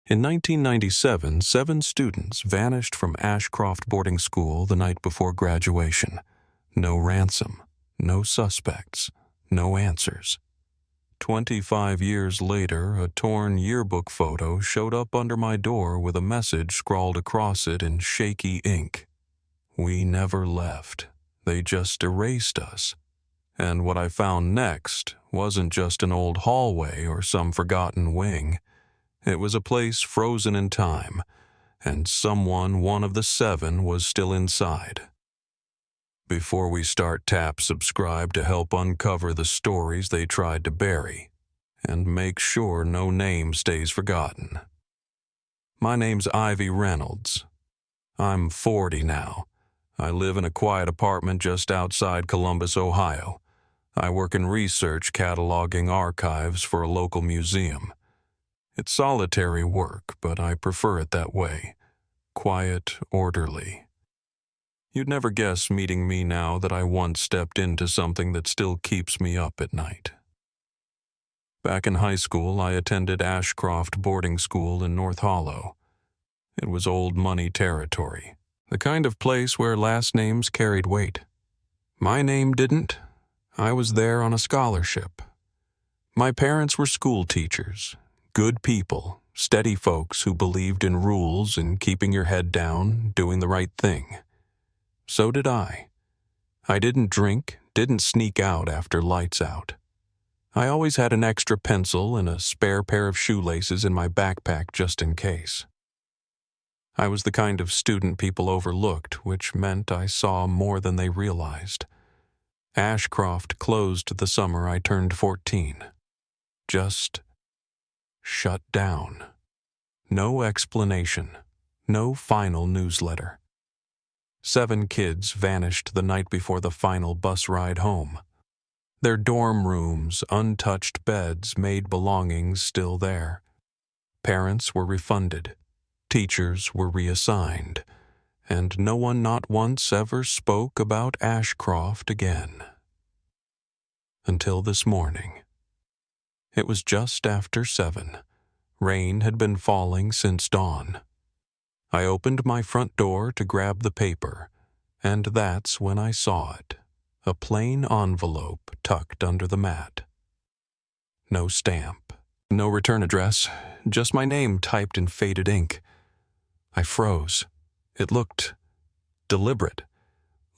In 1997, 7 students vanished from Ashcroft boarding school the night before graduation. No ransom, no suspects, no answers. 25 years later, a torn yearbook photo showed up under my door with a message scrawled across it in shaky ink. We never left. They just erased us. And what I found next wasn't just an old hallway or some forgotten wing. It was a place frozen in time, and someone, one of the 7, was still inside. Before we start, tap subscribe to help uncover the stories they tried to bury, and make sure no name stays forgotten. My name's Ivy Reynolds. I'm 40 now. I live in a quiet apartment just outside Columbus, Ohio. I work in research cataloging archives for a local museum. It's solitary work, but I prefer it that way. Quiet, orderly. You'd never guess meeting me now that I once stepped into something that still keeps me up at night. Back in high school, I attended Ashcroft boarding school in North Hollow. It was old money territory, the kind of place where last names carried weight. My name didn't. I was there on a scholarship. My parents were school teachers. Good people, steady folks who believed in rules and keeping your head down, doing the right thing. So did I. I didn't drink, didn't sneak out after lights out. I always had an extra pencil and a spare pair of shoelaces in my backpack just in case. I was the kind of student people overlooked, which meant I saw more than they realized. Ashcroft closed the summer I turned 14. Just shut down. No explanation. No final newsletter. 7 kids vanished the night before the final bus ride home. Their dorm rooms, untouched beds, made belongings still there. Parents were refunded. Teachers were reassigned. And no one not once ever spoke about Ashcroft again. Until this morning. It was just after 7. Rain had been falling since dawn. I opened my front door to grab the paper, and that's when I saw it, a plain envelope tucked under the mat. No stamp, no return address, just my name typed in faded ink. I froze. It looked deliberate,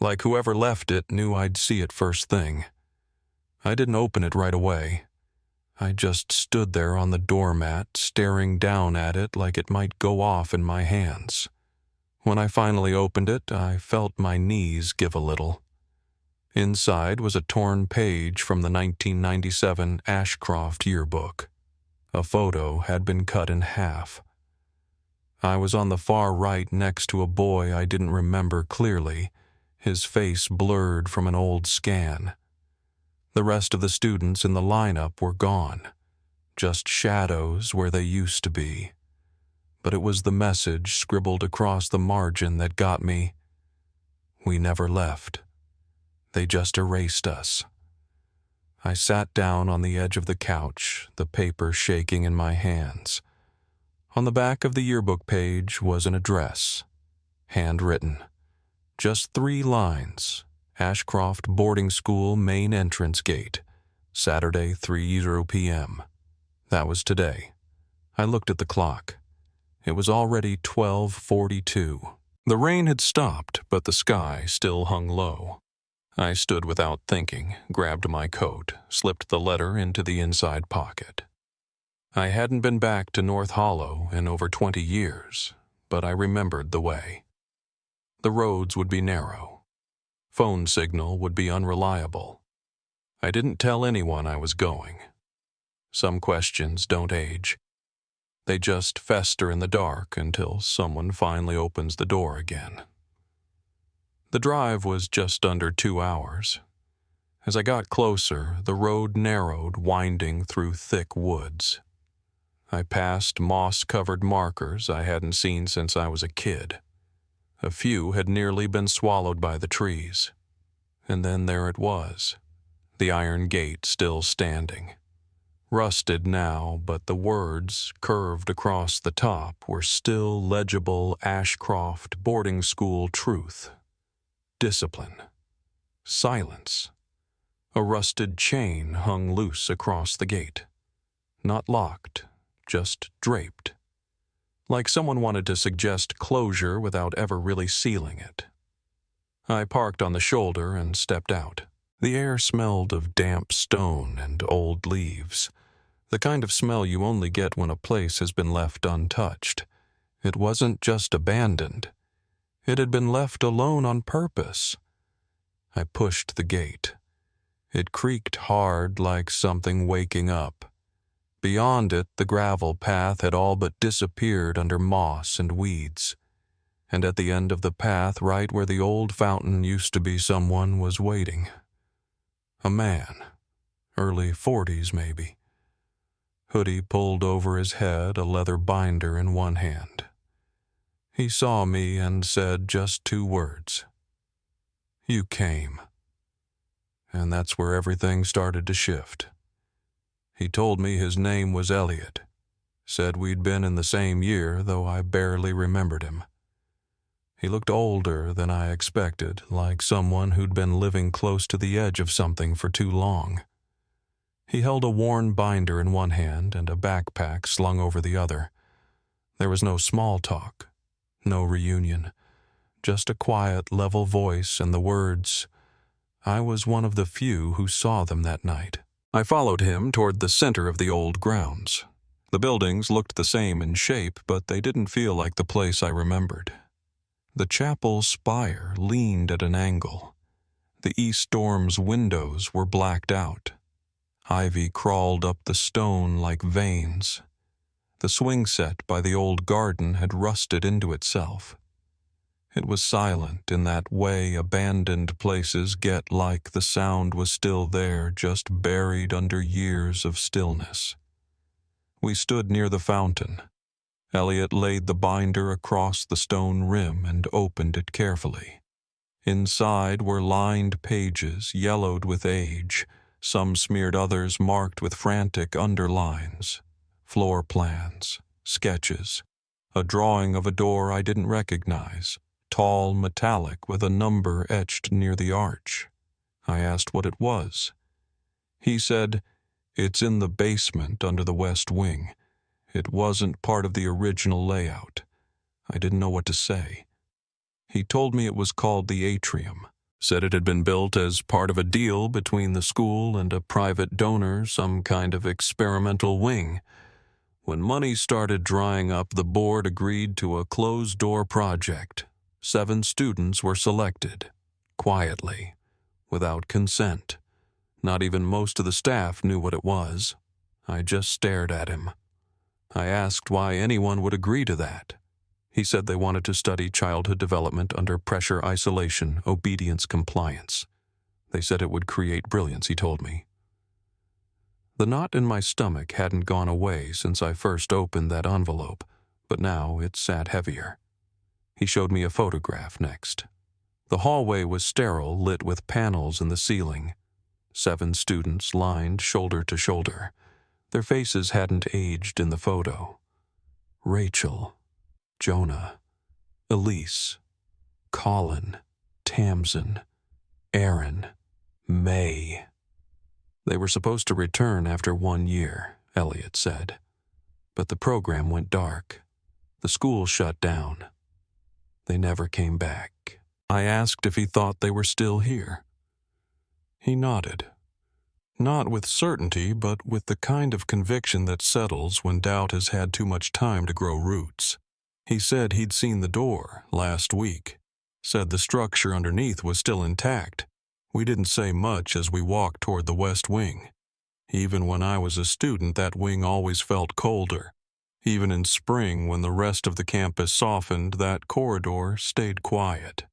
like whoever left it knew I'd see it first thing. I didn't open it right away. I just stood there on the doormat, staring down at it like it might go off in my hands. When I finally opened it, I felt my knees give a little. Inside was a torn page from the 1997 Ashcroft yearbook. A photo had been cut in half. I was on the far right next to a boy I didn't remember clearly, his face blurred from an old scan. The rest of the students in the lineup were gone, just shadows where they used to be. But it was the message scribbled across the margin that got me. We never left. They just erased us. I sat down on the edge of the couch, the paper shaking in my hands. On the back of the yearbook page was an address, handwritten. Just 3 lines. Ashcroft Boarding School Main Entrance Gate, Saturday 3:00 p.m. That was today. I looked at the clock. It was already 12:42. The rain had stopped, but the sky still hung low. I stood without thinking, grabbed my coat, slipped the letter into the inside pocket. I hadn't been back to North Hollow in over 20 years, but I remembered the way. The roads would be narrow. Phone signal would be unreliable. I didn't tell anyone I was going. Some questions don't age. They just fester in the dark until someone finally opens the door again. The drive was just under 2 hours. As I got closer, the road narrowed, winding through thick woods. I passed moss-covered markers I hadn't seen since I was a kid. A few had nearly been swallowed by the trees. And then there it was, the iron gate still standing. Rusted now, but the words, curved across the top, were still legible Ashcroft boarding school truth. Discipline. Silence. A rusted chain hung loose across the gate. Not locked, just draped. Like someone wanted to suggest closure without ever really sealing it. I parked on the shoulder and stepped out. The air smelled of damp stone and old leaves. The kind of smell you only get when a place has been left untouched. It wasn't just abandoned. It had been left alone on purpose. I pushed the gate. It creaked hard like something waking up. Beyond it, the gravel path had all but disappeared under moss and weeds. And at the end of the path, right where the old fountain used to be, someone was waiting. A man, early 40s maybe. Hoodie pulled over his head, a leather binder in one hand. He saw me and said just 2 words. "You came." And that's where everything started to shift. He told me his name was Elliot. Said we'd been in the same year, though I barely remembered him. He looked older than I expected, like someone who'd been living close to the edge of something for too long. He held a worn binder in one hand and a backpack slung over the other. There was no small talk, no reunion, just a quiet, level voice and the words, I was one of the few who saw them that night. I followed him toward the center of the old grounds. The buildings looked the same in shape, but they didn't feel like the place I remembered. The chapel spire leaned at an angle. The east dorm's windows were blacked out. Ivy crawled up the stone like veins. The swing set by the old garden had rusted into itself. It was silent in that way abandoned places get, like the sound was still there, just buried under years of stillness. We stood near the fountain. Elliot laid the binder across the stone rim and opened it carefully. Inside were lined pages, yellowed with age, some smeared, others marked with frantic underlines, floor plans, sketches, a drawing of a door I didn't recognize, tall, metallic, with a number etched near the arch. I asked what it was. He said, "It's in the basement under the west wing. It wasn't part of the original layout." I didn't know what to say. He told me it was called the atrium. Said it had been built as part of a deal between the school and a private donor, some kind of experimental wing. When money started drying up, the board agreed to a closed-door project. 7 students were selected, quietly, without consent. Not even most of the staff knew what it was. I just stared at him. I asked why anyone would agree to that. He said they wanted to study childhood development under pressure, isolation, obedience, compliance. They said it would create brilliance, he told me. The knot in my stomach hadn't gone away since I first opened that envelope, but now it sat heavier. He showed me a photograph next. The hallway was sterile, lit with panels in the ceiling. 7 students lined shoulder to shoulder. Their faces hadn't aged in the photo. Rachel, Jonah, Elise, Colin, Tamsin, Aaron, May. They were supposed to return after 1 year, Elliot said. But the program went dark. The school shut down. They never came back. I asked if he thought they were still here. He nodded. Not with certainty, but with the kind of conviction that settles when doubt has had too much time to grow roots. He said he'd seen the door last week. Said the structure underneath was still intact. We didn't say much as we walked toward the west wing. Even when I was a student, that wing always felt colder. Even in spring, when the rest of the campus softened, that corridor stayed quiet.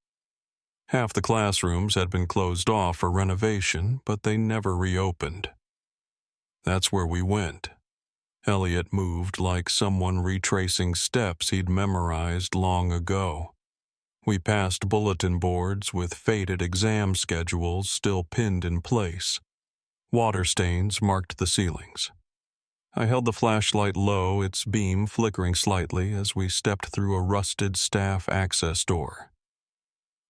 Half the classrooms had been closed off for renovation, but they never reopened. That's where we went. Elliot moved like someone retracing steps he'd memorized long ago. We passed bulletin boards with faded exam schedules still pinned in place. Water stains marked the ceilings. I held the flashlight low, its beam flickering slightly as we stepped through a rusted staff access door.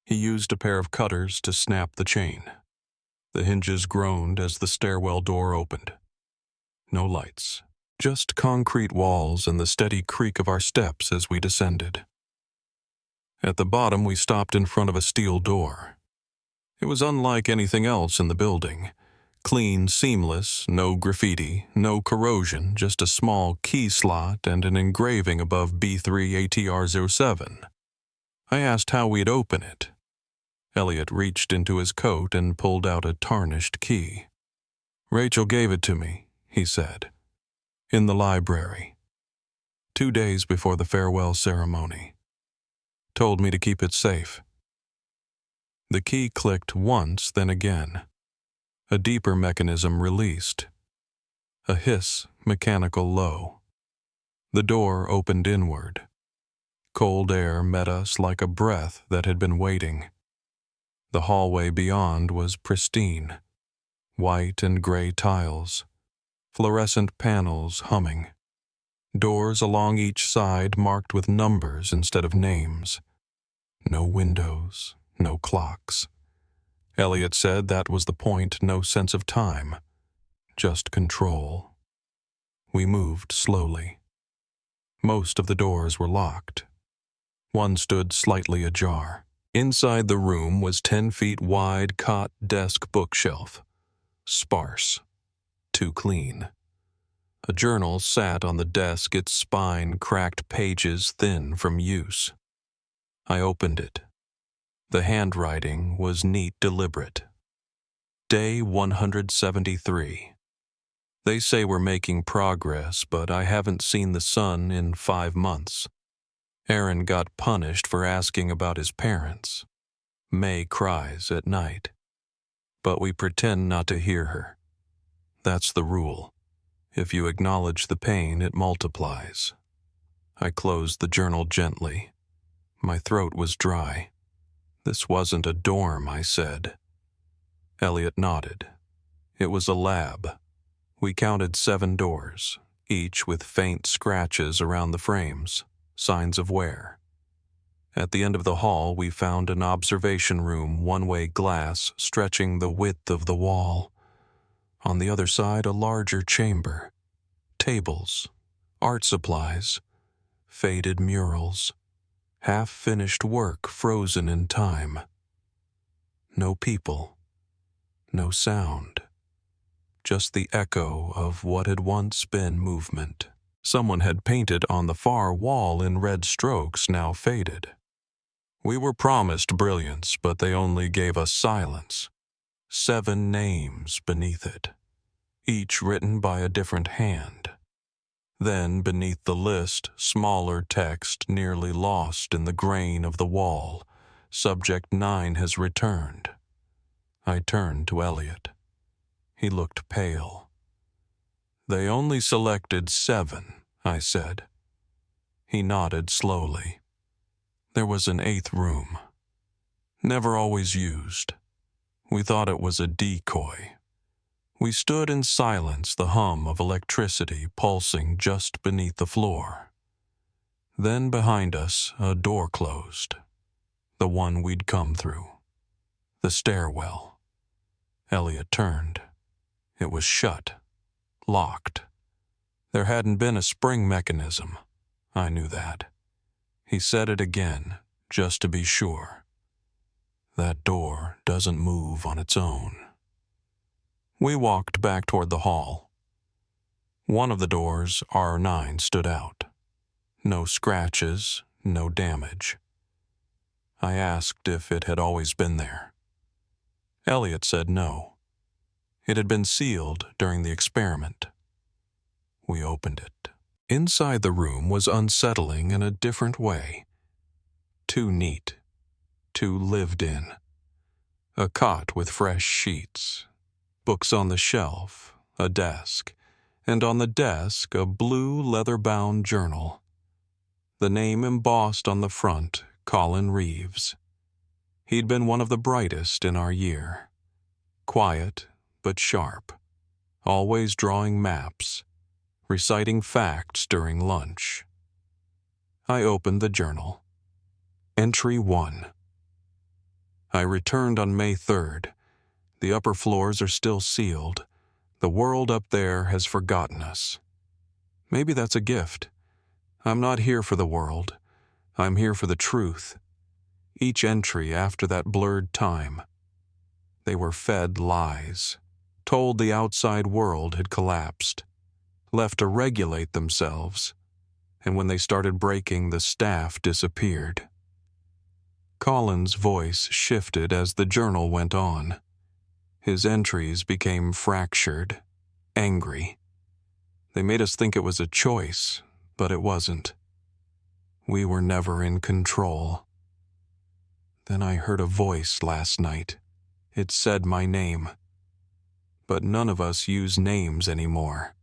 He used a pair of cutters to snap the chain. The hinges groaned as the stairwell door opened. No lights, just concrete walls and the steady creak of our steps as we descended. At the bottom, we stopped in front of a steel door. It was unlike anything else in the building. Clean, seamless, no graffiti, no corrosion, just a small key slot and an engraving above B3ATR07. I asked how we'd open it. Elliot reached into his coat and pulled out a tarnished key. "Rachel gave it to me," he said. "In the library. 2 days before the farewell ceremony. Told me to keep it safe." The key clicked once, then again. A deeper mechanism released. A hiss, mechanical low. The door opened inward. Cold air met us like a breath that had been waiting. The hallway beyond was pristine. White and gray tiles. Fluorescent panels humming. Doors along each side marked with numbers instead of names. No windows, no clocks. Elliot said that was the point, no sense of time. Just control. We moved slowly. Most of the doors were locked. One stood slightly ajar. Inside the room was 10 feet wide cot desk bookshelf. Sparse. Too clean. A journal sat on the desk, its spine cracked, pages thin from use. I opened it. The handwriting was neat, deliberate. Day 173. They say we're making progress, but I haven't seen the sun in 5 months. Aaron got punished for asking about his parents. May cries at night. But we pretend not to hear her. That's the rule. If you acknowledge the pain, it multiplies. I closed the journal gently. My throat was dry. "This wasn't a dorm," I said. Elliot nodded. It was a lab. We counted 7 doors, each with faint scratches around the frames, signs of wear. At the end of the hall, we found an observation room, one-way glass stretching the width of the wall. On the other side, a larger chamber. Tables, art supplies, faded murals, half-finished work frozen in time. No people, no sound. Just the echo of what had once been movement. Someone had painted on the far wall in red strokes, now faded. We were promised brilliance, but they only gave us silence. 7 names beneath it, each written by a different hand. Then, beneath the list, smaller text nearly lost in the grain of the wall. Subject 9 has returned. I turned to Elliot. He looked pale. "They only selected 7, I said. He nodded slowly. There was an 8th room. Never always used. We thought it was a decoy. We stood in silence, the hum of electricity pulsing just beneath the floor. Then behind us, a door closed. The one we'd come through. The stairwell. Elliot turned. It was shut. Locked. There hadn't been a spring mechanism. I knew that. He said it again, just to be sure. That door doesn't move on its own. We walked back toward the hall. One of the doors, R9, stood out. No scratches, no damage. I asked if it had always been there. Elliot said no. It had been sealed during the experiment. We opened it. Inside the room was unsettling in a different way. Too neat. Too lived in. A cot with fresh sheets. Books on the shelf, a desk, and on the desk a blue leather-bound journal. The name embossed on the front, Colin Reeves. He'd been one of the brightest in our year. Quiet, but sharp. Always drawing maps. reciting facts during lunch. I opened the journal. Entry 1. I returned on May 3rd. The upper floors are still sealed. The world up there has forgotten us. Maybe that's a gift. I'm not here for the world. I'm here for the truth. Each entry after that blurred time. They were fed lies, told the outside world had collapsed, left to regulate themselves, and when they started breaking, the staff disappeared. Colin's voice shifted as the journal went on. His entries became fractured, angry. They made us think it was a choice, but it wasn't. We were never in control. Then I heard a voice last night. It said my name. But none of us use names anymore.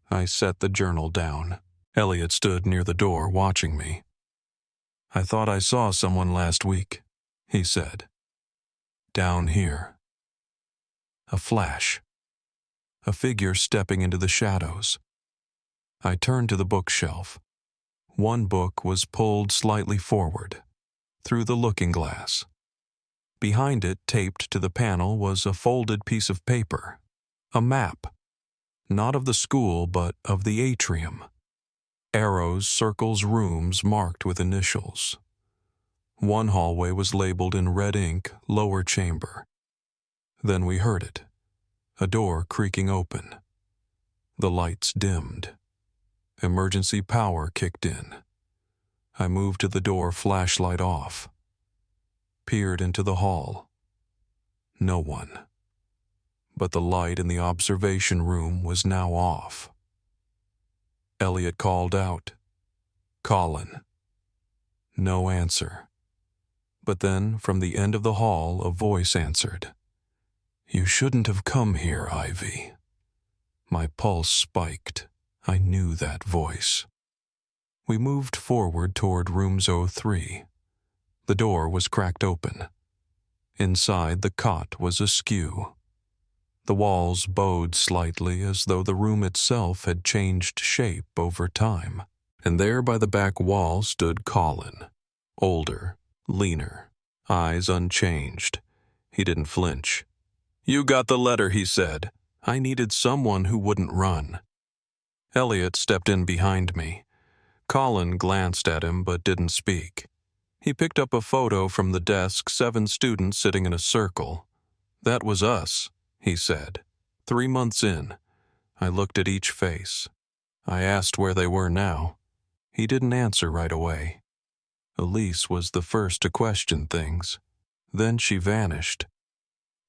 I set the journal down. Elliot stood near the door watching me. I thought I saw someone last week, he said. Down here. A flash. A figure stepping into the shadows. I turned to the bookshelf. One book was pulled slightly forward, through the looking glass. Behind it, taped to the panel, was a folded piece of paper. A map. Not of the school, but of the atrium. Arrows, circles, rooms marked with initials. One hallway was labeled in red ink, lower chamber. Then we heard it. A door creaking open. The lights dimmed. Emergency power kicked in. I moved to the door, flashlight off. Peered into the hall. No one. But the light in the observation room was now off. Elliot called out, "Colin." No answer. But then, from the end of the hall, a voice answered, "You shouldn't have come here, Ivy." My pulse spiked. I knew that voice. We moved forward toward room 03. The door was cracked open. Inside, the cot was askew. The walls bowed slightly as though the room itself had changed shape over time. And there by the back wall stood Colin. Older, leaner, eyes unchanged. He didn't flinch. "You got the letter," he said. I needed someone who wouldn't run. Elliot stepped in behind me. Colin glanced at him but didn't speak. He picked up a photo from the desk, 7 students sitting in a circle. "That was us," he said. 3 months in. I looked at each face. I asked where they were now. He didn't answer right away. Elise was the first to question things. Then she vanished.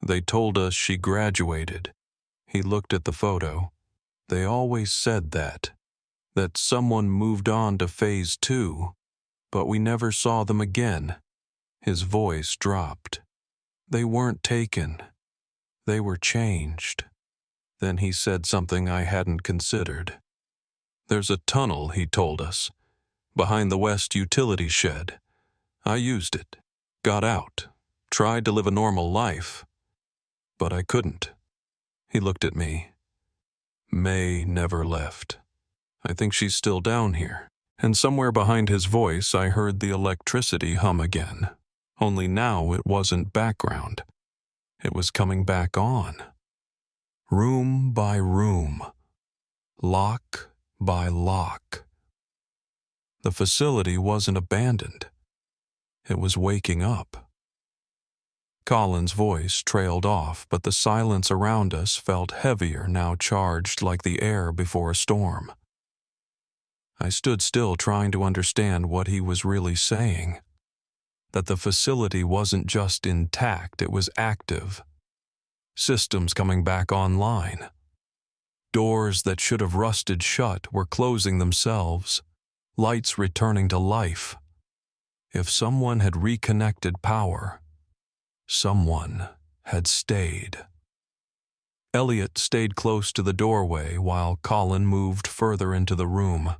They told us she graduated. He looked at the photo. They always said that someone moved on to phase 2, but we never saw them again. His voice dropped. They weren't taken. They were changed. Then he said something I hadn't considered. "There's a tunnel," he told us, "behind the West utility shed. I used it, got out, tried to live a normal life, but I couldn't." He looked at me. "May never left. I think she's still down here." And somewhere behind his voice I heard the electricity hum again. Only now it wasn't background. It was coming back on. Room by room. Lock by lock. The facility wasn't abandoned. It was waking up. Colin's voice trailed off, but the silence around us felt heavier, now charged like the air before a storm. I stood still, trying to understand what he was really saying. That the facility wasn't just intact, it was active. Systems coming back online. Doors that should have rusted shut were closing themselves. Lights returning to life. If someone had reconnected power, someone had stayed. Elliot stayed close to the doorway while Colin moved further into the room.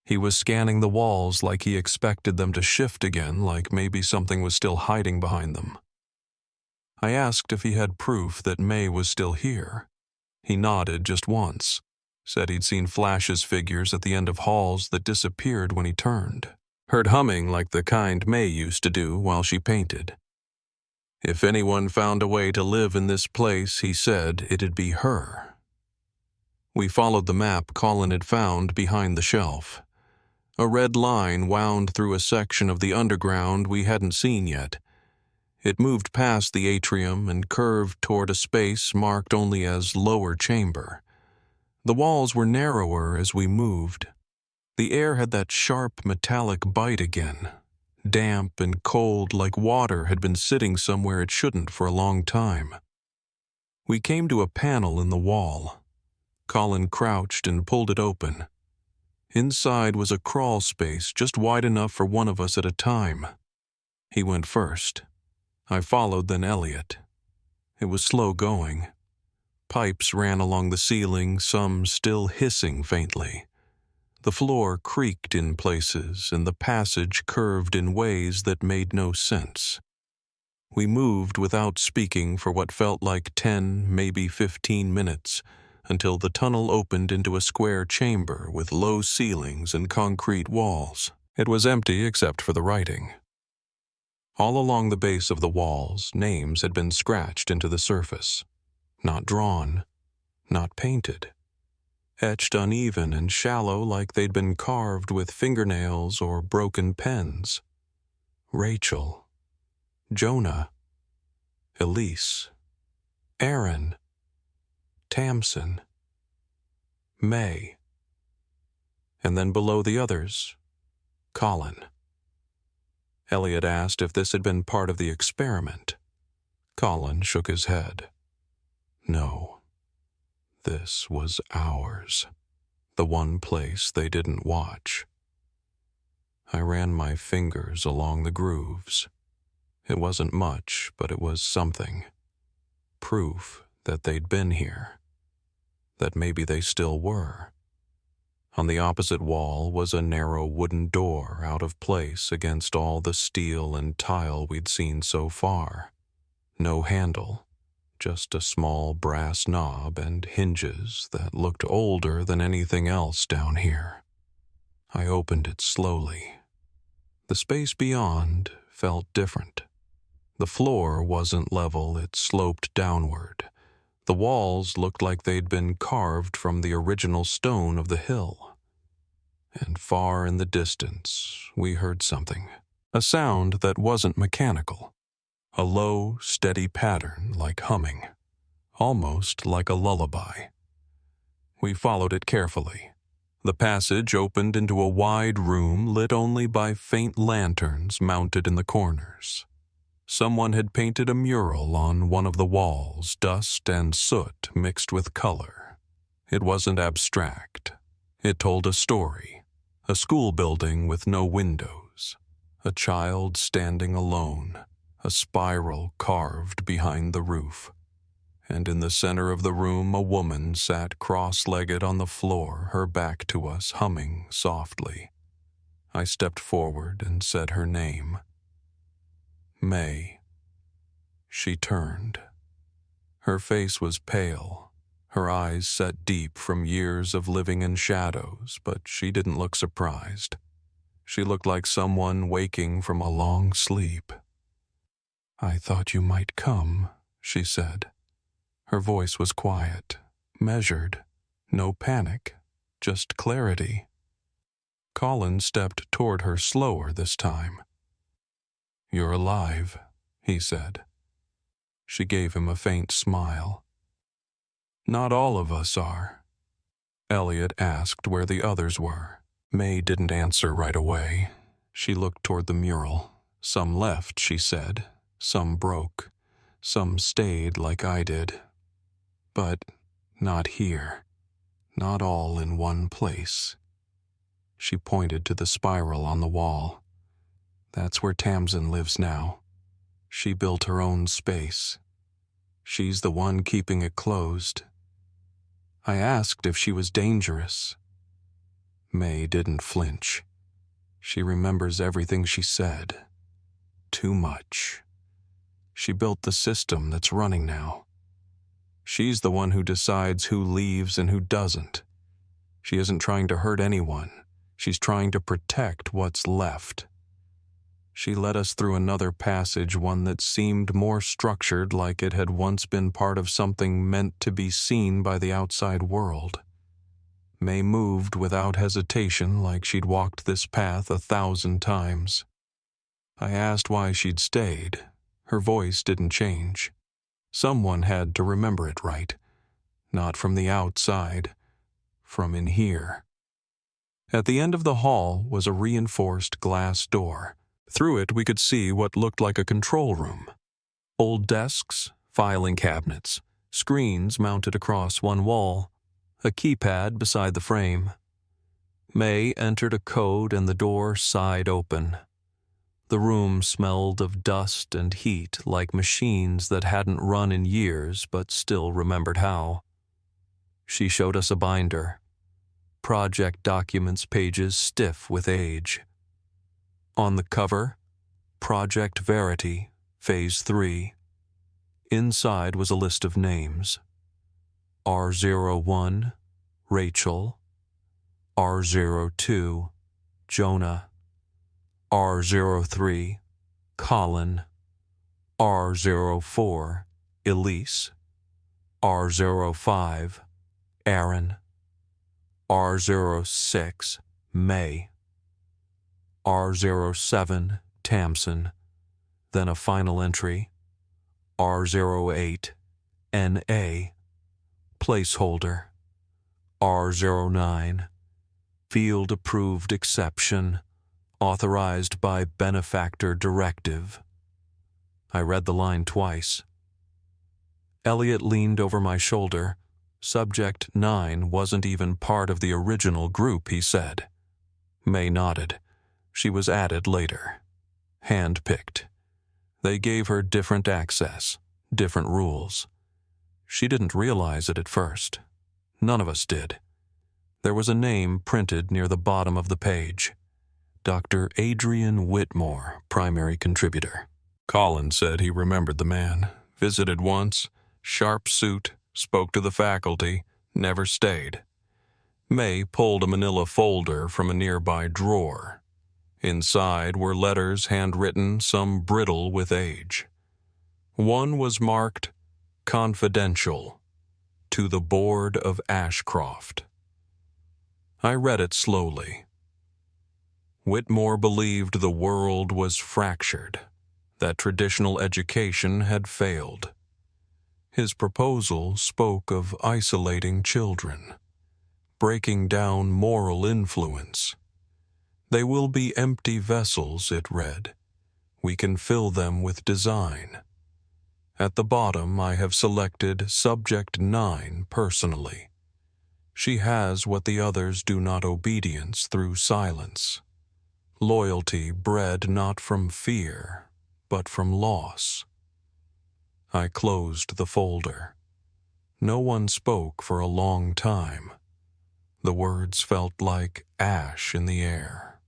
He was scanning the walls like he expected them to shift again, like maybe something was still hiding behind them. I asked if he had proof that May was still here. He nodded just once. Said he'd seen flashes figures at the end of halls that disappeared when he turned. Heard humming like the kind May used to do while she painted. If anyone found a way to live in this place, he said it'd be her. We followed the map Colin had found behind the shelf. A red line wound through a section of the underground we hadn't seen yet. It moved past the atrium and curved toward a space marked only as lower chamber. The walls were narrower as we moved. The air had that sharp metallic bite again, damp and cold like water had been sitting somewhere it shouldn't for a long time. We came to a panel in the wall. Colin crouched and pulled it open. Inside was a crawl space just wide enough for one of us at a time. He went first. I followed, then Elliot. It was slow going. Pipes ran along the ceiling, some still hissing faintly. The floor creaked in places, and the passage curved in ways that made no sense. We moved without speaking for what felt like 10, maybe 15 minutes, until the tunnel opened into a square chamber with low ceilings and concrete walls. It was empty except for the writing. All along the base of the walls, names had been scratched into the surface. Not drawn, not painted. Etched uneven and shallow like they'd been carved with fingernails or broken pens. Rachel. Jonah. Elise. Aaron. Tamsin. May. And then below the others, Colin. Elliot asked if this had been part of the experiment. Colin shook his head. No. This was ours. The one place they didn't watch. I ran my fingers along the grooves. It wasn't much, but it was something. Proof that they'd been here. That maybe they still were. On the opposite wall was a narrow wooden door out of place against all the steel and tile we'd seen so far. No handle, just a small brass knob and hinges that looked older than anything else down here. I opened it slowly. The space beyond felt different. The floor wasn't level, it sloped downward. The walls looked like they'd been carved from the original stone of the hill. And far in the distance, we heard something. A sound that wasn't mechanical. A low, steady pattern like humming. Almost like a lullaby. We followed it carefully. The passage opened into a wide room lit only by faint lanterns mounted in the corners. Someone had painted a mural on one of the walls, dust and soot mixed with color. It wasn't abstract. It told a story. A school building with no windows. A child standing alone. A spiral carved behind the roof. And in the center of the room, a woman sat cross-legged on the floor, her back to us, humming softly. I stepped forward and said her name. May. She turned. Her face was pale, her eyes set deep from years of living in shadows, but she didn't look surprised. She looked like someone waking from a long sleep. "I thought you might come," she said. Her voice was quiet, measured, no panic, just clarity. Colin stepped toward her slower this time. "You're alive," he said. She gave him a faint smile. "Not all of us are." Elliot asked where the others were. May didn't answer right away. She looked toward the mural. Some left, she said. Some broke. Some stayed like I did. But not here. Not all in one place. She pointed to the spiral on the wall. "That's where Tamsin lives now. She built her own space. She's the one keeping it closed." I asked if she was dangerous. May didn't flinch. She remembers everything she said. Too much. She built the system that's running now. She's the one who decides who leaves and who doesn't. She isn't trying to hurt anyone. She's trying to protect what's left. She led us through another passage, one that seemed more structured, like it had once been part of something meant to be seen by the outside world. May moved without hesitation, like she'd walked this path 1,000 times. I asked why she'd stayed. Her voice didn't change. Someone had to remember it right. Not from the outside, from in here. At the end of the hall was a reinforced glass door. Through it we could see what looked like a control room. Old desks, filing cabinets, screens mounted across one wall, a keypad beside the frame. May entered a code and the door sighed open. The room smelled of dust and heat, like machines that hadn't run in years but still remembered how. She showed us a binder. Project documents pages stiff with age. On the cover, Project Verity, Phase 3. Inside was a list of names. R01, Rachel. R02, Jonah. R03, Colin. R04, Elise. R05, Aaron. R06, May. R07, Tamsin. Then a final entry, R08, NA. Placeholder, R09, Field Approved Exception, authorized by Benefactor Directive. I read the line twice. Elliot leaned over my shoulder. Subject 9 wasn't even part of the original group, he said. May nodded. She was added later. Hand-picked. They gave her different access, different rules. She didn't realize it at first. None of us did. There was a name printed near the bottom of the page. Dr. Adrian Whitmore, primary contributor. Colin said he remembered the man. Visited once, sharp suit, spoke to the faculty, never stayed. May pulled a manila folder from a nearby drawer. Inside were letters handwritten, some brittle with age. One was marked, Confidential, to the Board of Ashcroft. I read it slowly. Whitmore believed the world was fractured, that traditional education had failed. His proposal spoke of isolating children, breaking down moral influence. They will be empty vessels, it read. We can fill them with design. At the bottom, I have selected Subject 9 personally. She has what the others do not: obedience through silence. Loyalty bred not from fear, but from loss. I closed the folder. No one spoke for a long time. The words felt like ash in the air.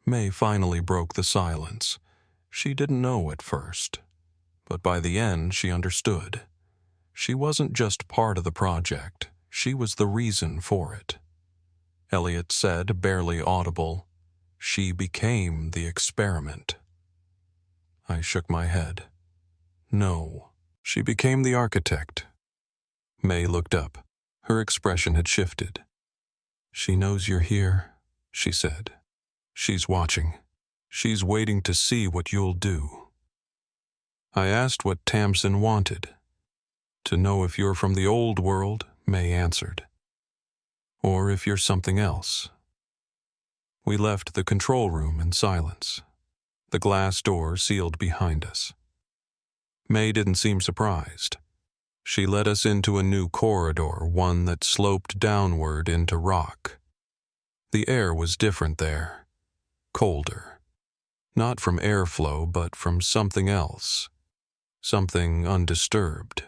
May finally broke the silence. She didn't know at first, but by the end she understood. She wasn't just part of the project, she was the reason for it. Elliot said, barely audible, "She became the experiment." I shook my head. No, she became the architect. May looked up. Her expression had shifted. "She knows you're here," she said. "She's watching. She's waiting to see what you'll do." I asked what Tamsin wanted. "To know if you're from the old world," May answered. "Or if you're something else." We left the control room in silence. The glass door sealed behind us. May didn't seem surprised. She led us into a new corridor, one that sloped downward into rock. The air was different there. Colder. Not from airflow, but from something else. Something undisturbed.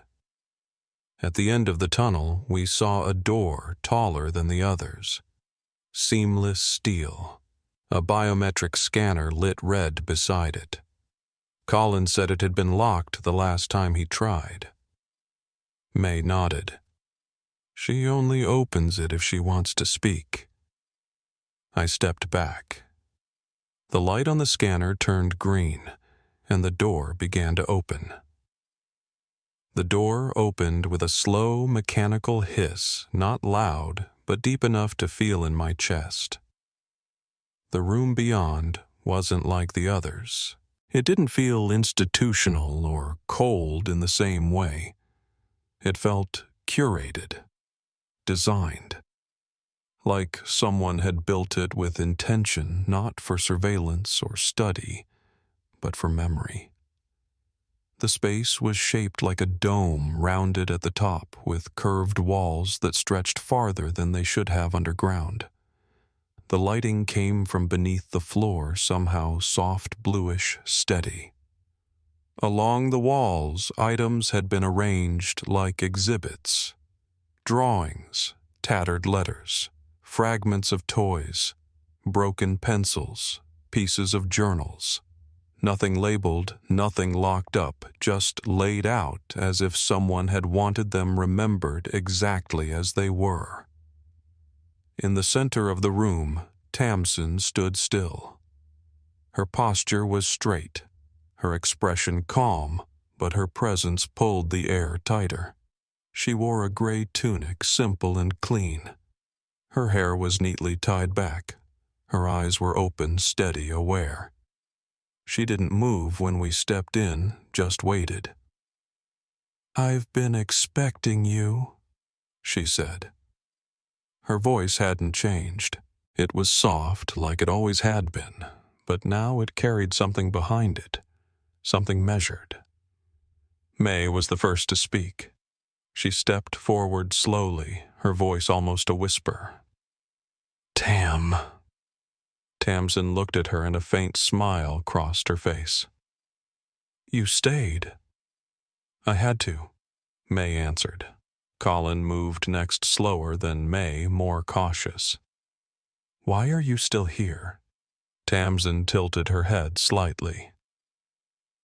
At the end of the tunnel, we saw a door taller than the others. Seamless steel. A biometric scanner lit red beside it. Colin said it had been locked the last time he tried. May nodded. She only opens it if she wants to speak. I stepped back. The light on the scanner turned green, and the door began to open. The door opened with a slow, mechanical hiss, not loud, but deep enough to feel in my chest. The room beyond wasn't like the others. It didn't feel institutional or cold in the same way. It felt curated, designed, like someone had built it with intention, not for surveillance or study, but for memory. The space was shaped like a dome, rounded at the top, with curved walls that stretched farther than they should have underground. The lighting came from beneath the floor, somehow soft, bluish, steady. Along the walls, items had been arranged like exhibits. Drawings, tattered letters, fragments of toys, broken pencils, pieces of journals. Nothing labeled, nothing locked up, just laid out as if someone had wanted them remembered exactly as they were. In the center of the room, Tamsin stood still. Her posture was straight, her expression calm, but her presence pulled the air tighter. She wore a gray tunic, simple and clean. Her hair was neatly tied back. Her eyes were open, steady, aware. She didn't move when we stepped in, just waited. "I've been expecting you," she said. Her voice hadn't changed. It was soft, like it always had been, but now it carried something behind it, something measured. May was the first to speak. She stepped forward slowly, her voice almost a whisper. "Tam." Tamsin looked at her and a faint smile crossed her face. "You stayed." "I had to," May answered. Colin moved next slower than May, more cautious. "Why are you still here?" Tamsin tilted her head slightly.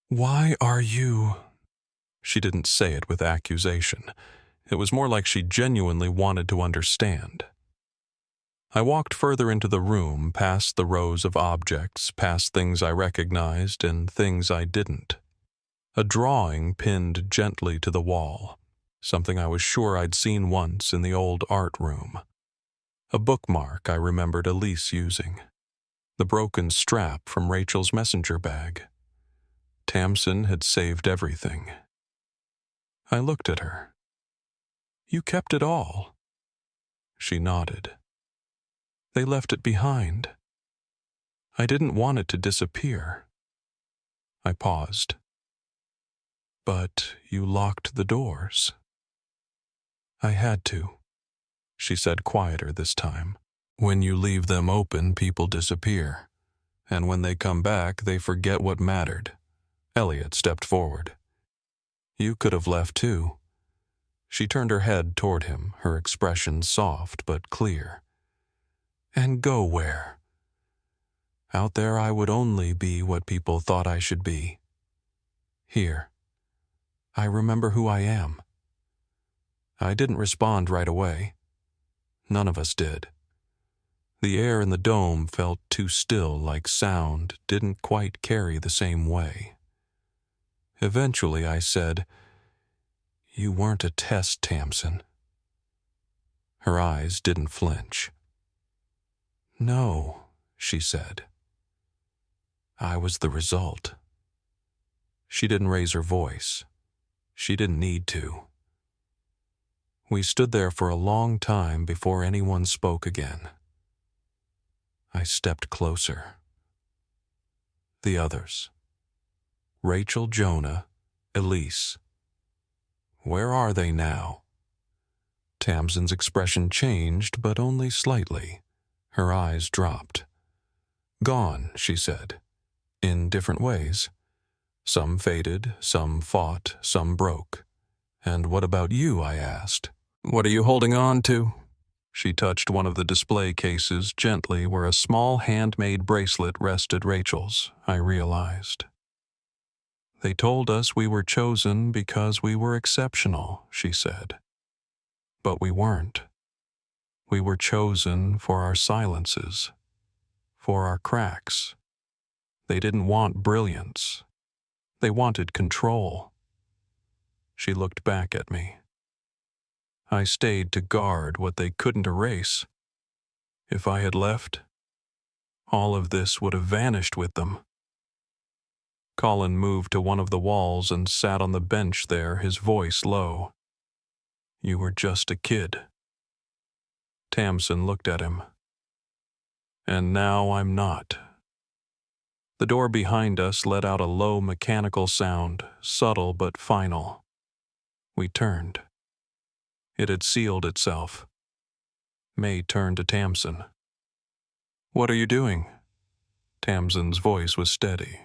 "Why are you—" She didn't say it with accusation. It was more like she genuinely wanted to understand. I walked further into the room, past the rows of objects, past things I recognized and things I didn't. A drawing pinned gently to the wall, something I was sure I'd seen once in the old art room. A bookmark I remembered Elise using. The broken strap from Rachel's messenger bag. Tamsin had saved everything. I looked at her. "You kept it all." She nodded. "They left it behind. I didn't want it to disappear." I paused. "But you locked the doors." "I had to," she said quieter this time. "When you leave them open, people disappear. And when they come back, they forget what mattered." Elliot stepped forward. "You could have left too." She turned her head toward him, her expression soft but clear. "And go where?" "Out there I would only be what people thought I should be. Here. I remember who I am." I didn't respond right away. None of us did. The air in the dome felt too still, like sound didn't quite carry the same way. Eventually I said, "You weren't a test, Tamsin." Her eyes didn't flinch. "No," she said. "I was the result." She didn't raise her voice. She didn't need to. We stood there for a long time before anyone spoke again. I stepped closer. The others. Rachel, Jonah, Elise. Where are they now? Tamsin's expression changed, but only slightly. Her eyes dropped. "Gone," she said, in different ways. Some faded, some fought, some broke. "And what about you?" I asked. "What are you holding on to?" She touched one of the display cases gently where a small handmade bracelet rested Rachel's, I realized. "They told us we were chosen because we were exceptional," she said. But we weren't. We were chosen for our silences, for our cracks. They didn't want brilliance. They wanted control. She looked back at me. I stayed to guard what they couldn't erase. If I had left, all of this would have vanished with them. Colin moved to one of the walls and sat on the bench there, his voice low. You were just a kid. Tamsin looked at him. And now I'm not. The door behind us let out a low mechanical sound, subtle but final. We turned. It had sealed itself. May turned to Tamsin. What are you doing? Tamsin's voice was steady.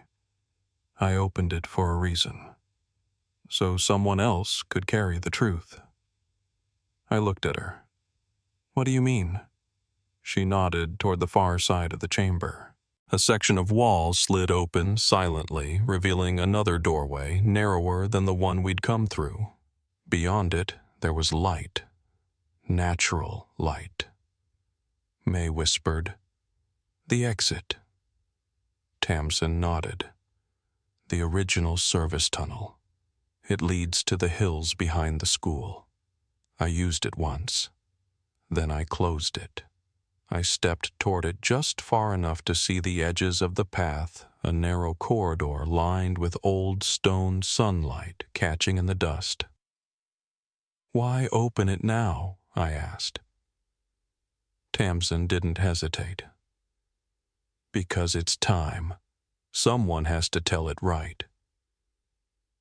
I opened it for a reason. So someone else could carry the truth. I looked at her. What do you mean? She nodded toward the far side of the chamber. A section of wall slid open silently, revealing another doorway narrower than the one we'd come through. Beyond it, there was light. Natural light. May whispered, The exit. Tamsin nodded. The original service tunnel. It leads to the hills behind the school. I used it once. Then I closed it. I stepped toward it just far enough to see the edges of the path, a narrow corridor lined with old stone sunlight catching in the dust. Why open it now? I asked. Tamsin didn't hesitate. Because it's time. Someone has to tell it right.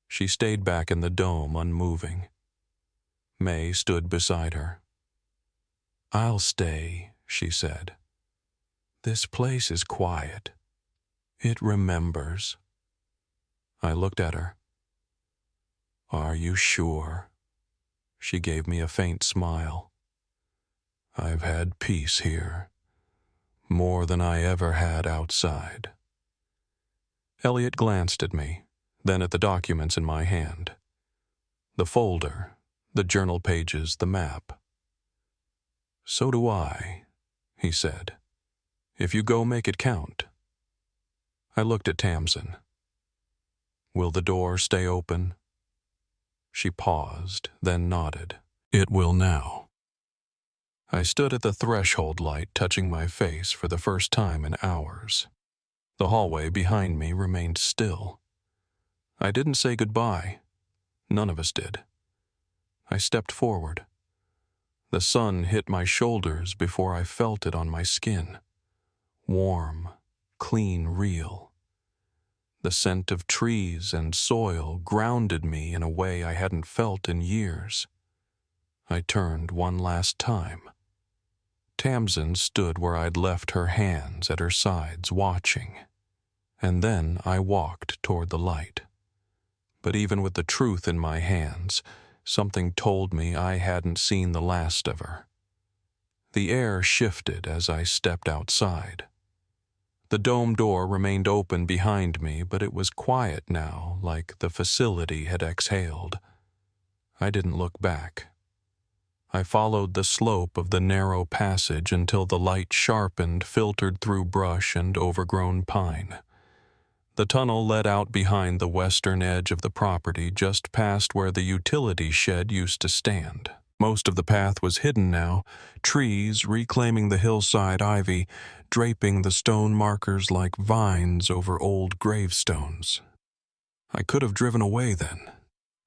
She stayed back in the dome, unmoving. May stood beside her. I'll stay, she said. This place is quiet. It remembers. I looked at her. Are you sure? She gave me a faint smile. I've had peace here. More than I ever had outside. Elliot glanced at me, then at the documents in my hand. The folder, the journal pages, the map. So do I, he said. If you go, make it count. I looked at Tamsin. Will the door stay open? She paused, then nodded. It will now. I stood at the threshold light, touching my face for the first time in hours. The hallway behind me remained still. I didn't say goodbye. None of us did. I stepped forward. The sun hit my shoulders before I felt it on my skin. Warm, clean, real. The scent of trees and soil grounded me in a way I hadn't felt in years. I turned one last time. Tamsin stood where I'd left her hands at her sides, watching. And then I walked toward the light. But even with the truth in my hands, something told me I hadn't seen the last of her. The air shifted as I stepped outside. The dome door remained open behind me, but it was quiet now, like the facility had exhaled. I didn't look back. I followed the slope of the narrow passage until the light sharpened, filtered through brush and overgrown pine. The tunnel led out behind the western edge of the property, just past where the utility shed used to stand. Most of the path was hidden now, trees reclaiming the hillside ivy, draping the stone markers like vines over old gravestones. I could have driven away then.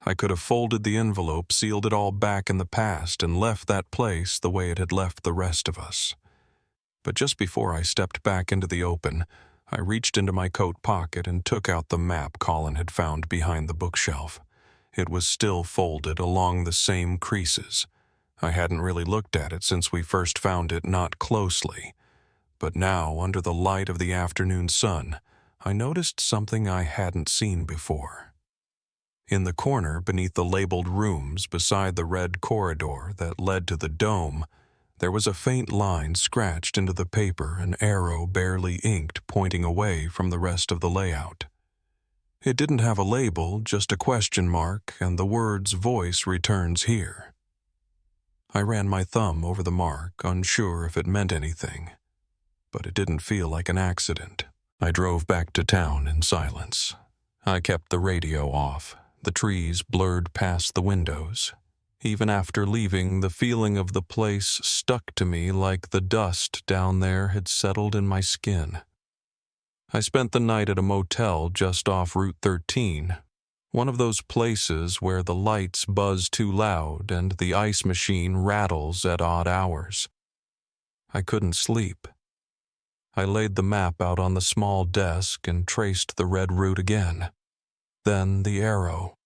I could have folded the envelope, sealed it all back in the past, and left that place the way it had left the rest of us. But just before I stepped back into the open, I reached into my coat pocket and took out the map Colin had found behind the bookshelf. It was still folded along the same creases. I hadn't really looked at it since we first found it, not closely. But now, under the light of the afternoon sun, I noticed something I hadn't seen before. In the corner beneath the labeled rooms beside the red corridor that led to the dome, there was a faint line scratched into the paper, an arrow barely inked pointing away from the rest of the layout. It didn't have a label, just a question mark, and the words "Voice returns here." I ran my thumb over the mark, unsure if it meant anything, but it didn't feel like an accident. I drove back to town in silence. I kept the radio off. The trees blurred past the windows. Even after leaving, the feeling of the place stuck to me like the dust down there had settled in my skin. I spent the night at a motel just off Route 13, one of those places where the lights buzz too loud and the ice machine rattles at odd hours. I couldn't sleep. I laid the map out on the small desk and traced the red route again. Then the arrow.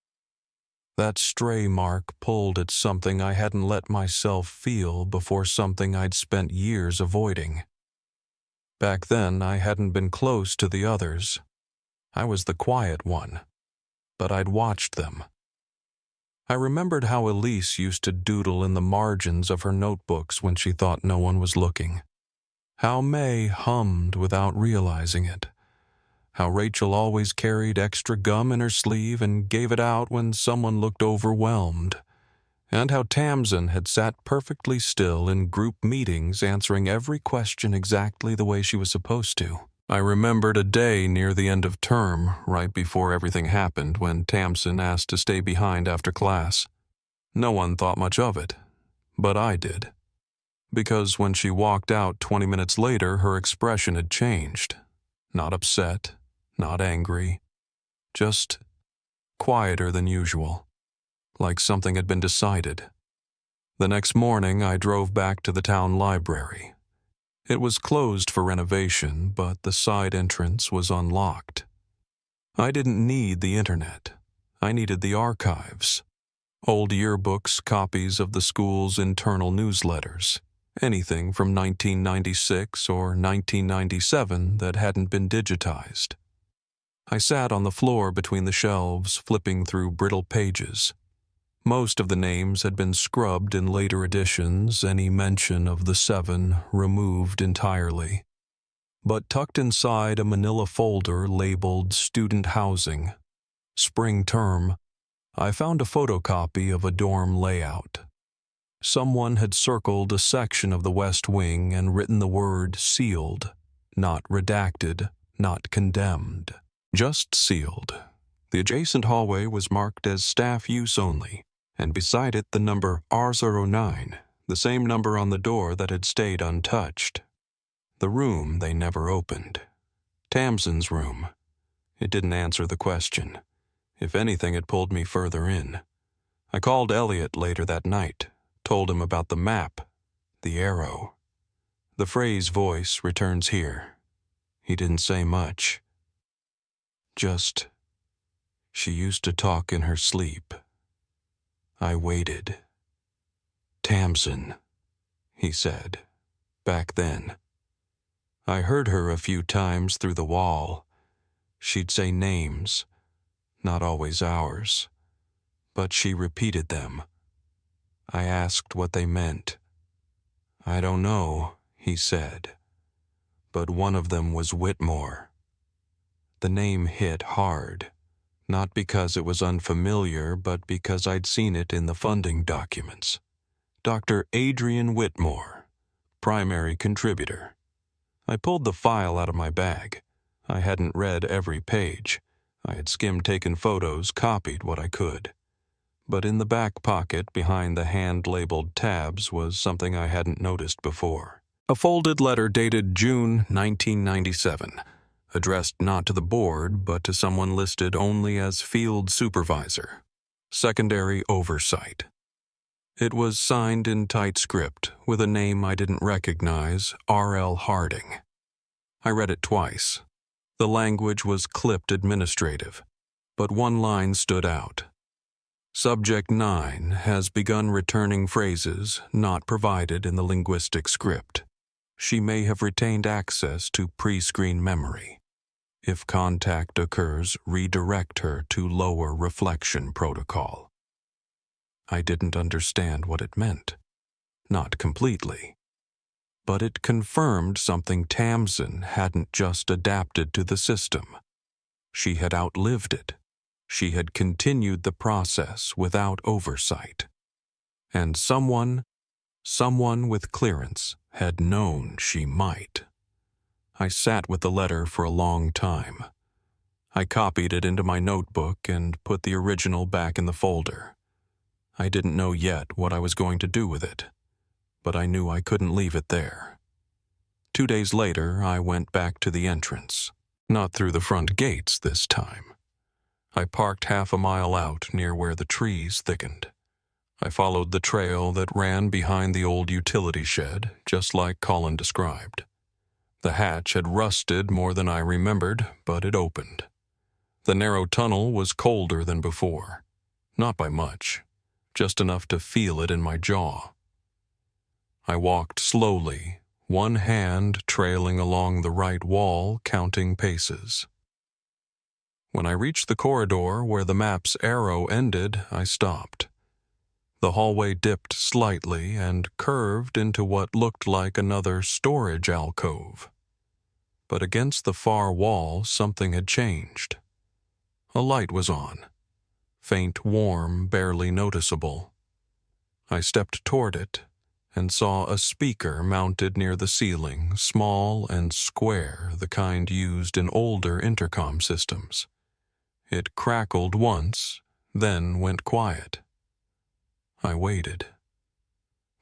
That stray mark pulled at something I hadn't let myself feel before, something I'd spent years avoiding. Back then, I hadn't been close to the others. I was the quiet one, but I'd watched them. I remembered how Elise used to doodle in the margins of her notebooks when she thought no one was looking. How May hummed without realizing it. How Rachel always carried extra gum in her sleeve and gave it out when someone looked overwhelmed. And how Tamsin had sat perfectly still in group meetings, answering every question exactly the way she was supposed to. I remembered a day near the end of term, right before everything happened, when Tamsin asked to stay behind after class. No one thought much of it, but I did. Because when she walked out 20 minutes later, her expression had changed. Not upset, not angry, just quieter than usual, like something had been decided. The next morning, I drove back to the town library. It was closed for renovation, but the side entrance was unlocked. I didn't need the internet. I needed the archives. Old yearbooks, copies of the school's internal newsletters, anything from 1996 or 1997 that hadn't been digitized. I sat on the floor between the shelves, flipping through brittle pages. Most of the names had been scrubbed in later editions, any mention of the 7 removed entirely. But tucked inside a manila folder labeled Student Housing, Spring Term, I found a photocopy of a dorm layout. Someone had circled a section of the West Wing and written the word sealed, not redacted, not condemned, just sealed. The adjacent hallway was marked as staff use only, and beside it the number R09, the same number on the door that had stayed untouched. The room they never opened. Tamsin's room. It didn't answer the question. If anything, it pulled me further in. I called Elliot later that night, told him about the map, the arrow. The phrase voice returns here. He didn't say much. Just, she used to talk in her sleep. I waited. Tamsin, he said, back then. I heard her a few times through the wall. She'd say names, not always ours, but she repeated them. I asked what they meant. I don't know, he said, but one of them was Whitmore. The name hit hard, not because it was unfamiliar, but because I'd seen it in the funding documents. Dr. Adrian Whitmore, primary contributor. I pulled the file out of my bag. I hadn't read every page. I had skimmed, taken photos, copied what I could. But in the back pocket behind the hand-labeled tabs was something I hadn't noticed before. A folded letter dated June 1997, addressed not to the board but to someone listed only as field supervisor. Secondary oversight. It was signed in tight script with a name I didn't recognize, R.L. Harding. I read it twice. The language was clipped administrative, but one line stood out. Subject 9 has begun returning phrases not provided in the linguistic script. She may have retained access to pre-screen memory. If contact occurs, redirect her to lower reflection protocol. I didn't understand what it meant. Not completely. But it confirmed something. Tamsin hadn't just adapted to the system. She had outlived it. She had continued the process without oversight. And someone Someone with clearance had known she might. I sat with the letter for a long time. I copied it into my notebook and put the original back in the folder. I didn't know yet what I was going to do with it, but I knew I couldn't leave it there. 2 days later, I went back to the entrance. Not through the front gates this time. I parked half a mile out near where the trees thickened. I followed the trail that ran behind the old utility shed, just like Colin described. The hatch had rusted more than I remembered, but it opened. The narrow tunnel was colder than before. Not by much, just enough to feel it in my jaw. I walked slowly, one hand trailing along the right wall, counting paces. When I reached the corridor where the map's arrow ended, I stopped. The hallway dipped slightly and curved into what looked like another storage alcove. But against the far wall, something had changed. A light was on, faint, warm, barely noticeable. I stepped toward it and saw a speaker mounted near the ceiling, small and square, the kind used in older intercom systems. It crackled once, then went quiet. I waited.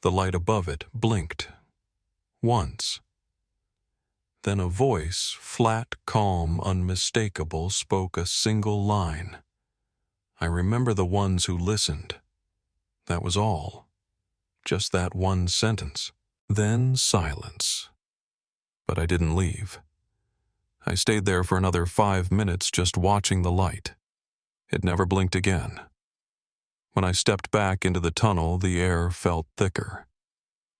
The light above it blinked. Once. Then a voice, flat, calm, unmistakable, spoke a single line. I remember the ones who listened. That was all. Just that one sentence. Then silence. But I didn't leave. I stayed there for another 5 minutes just watching the light. It never blinked again. When I stepped back into the tunnel, the air felt thicker.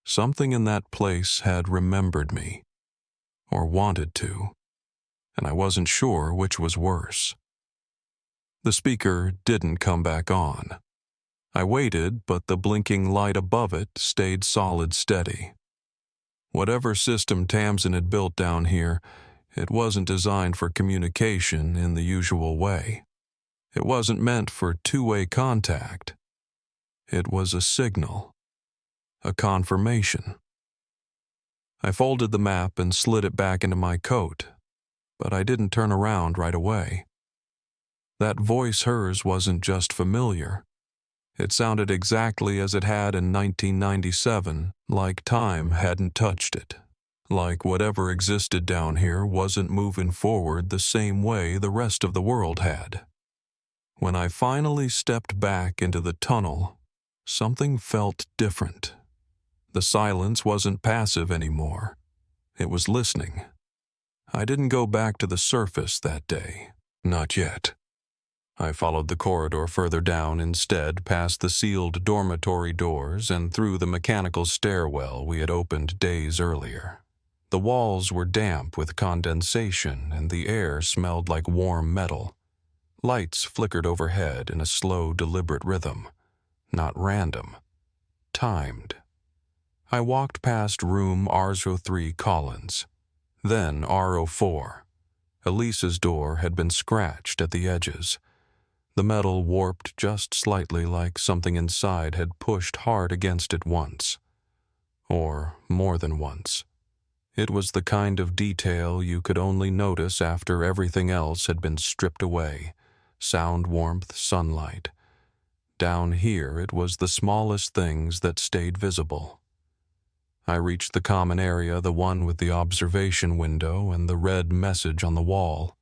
Something in that place had remembered me, or wanted to, and I wasn't sure which was worse. The speaker didn't come back on. I waited, but the blinking light above it stayed solid steady. Whatever system Tamsin had built down here, it wasn't designed for communication in the usual way. It wasn't meant for two-way contact. It was a signal, a confirmation. I folded the map and slid it back into my coat, but I didn't turn around right away. That voice hers wasn't just familiar. It sounded exactly as it had in 1997, like time hadn't touched it. Like whatever existed down here wasn't moving forward the same way the rest of the world had. When I finally stepped back into the tunnel, something felt different. The silence wasn't passive anymore. It was listening. I didn't go back to the surface that day. Not yet. I followed the corridor further down instead, past the sealed dormitory doors and through the mechanical stairwell we had opened days earlier. The walls were damp with condensation and the air smelled like warm metal. Lights flickered overhead in a slow, deliberate rhythm. Not random. Timed. I walked past room R03 Collins. Then R04. Elisa's door had been scratched at the edges. The metal warped just slightly, like something inside had pushed hard against it once. Or more than once. It was the kind of detail you could only notice after everything else had been stripped away. Sound, warmth, sunlight. Down here it was the smallest things that stayed visible. I reached the common area, the one with the observation window and the red message on the wall.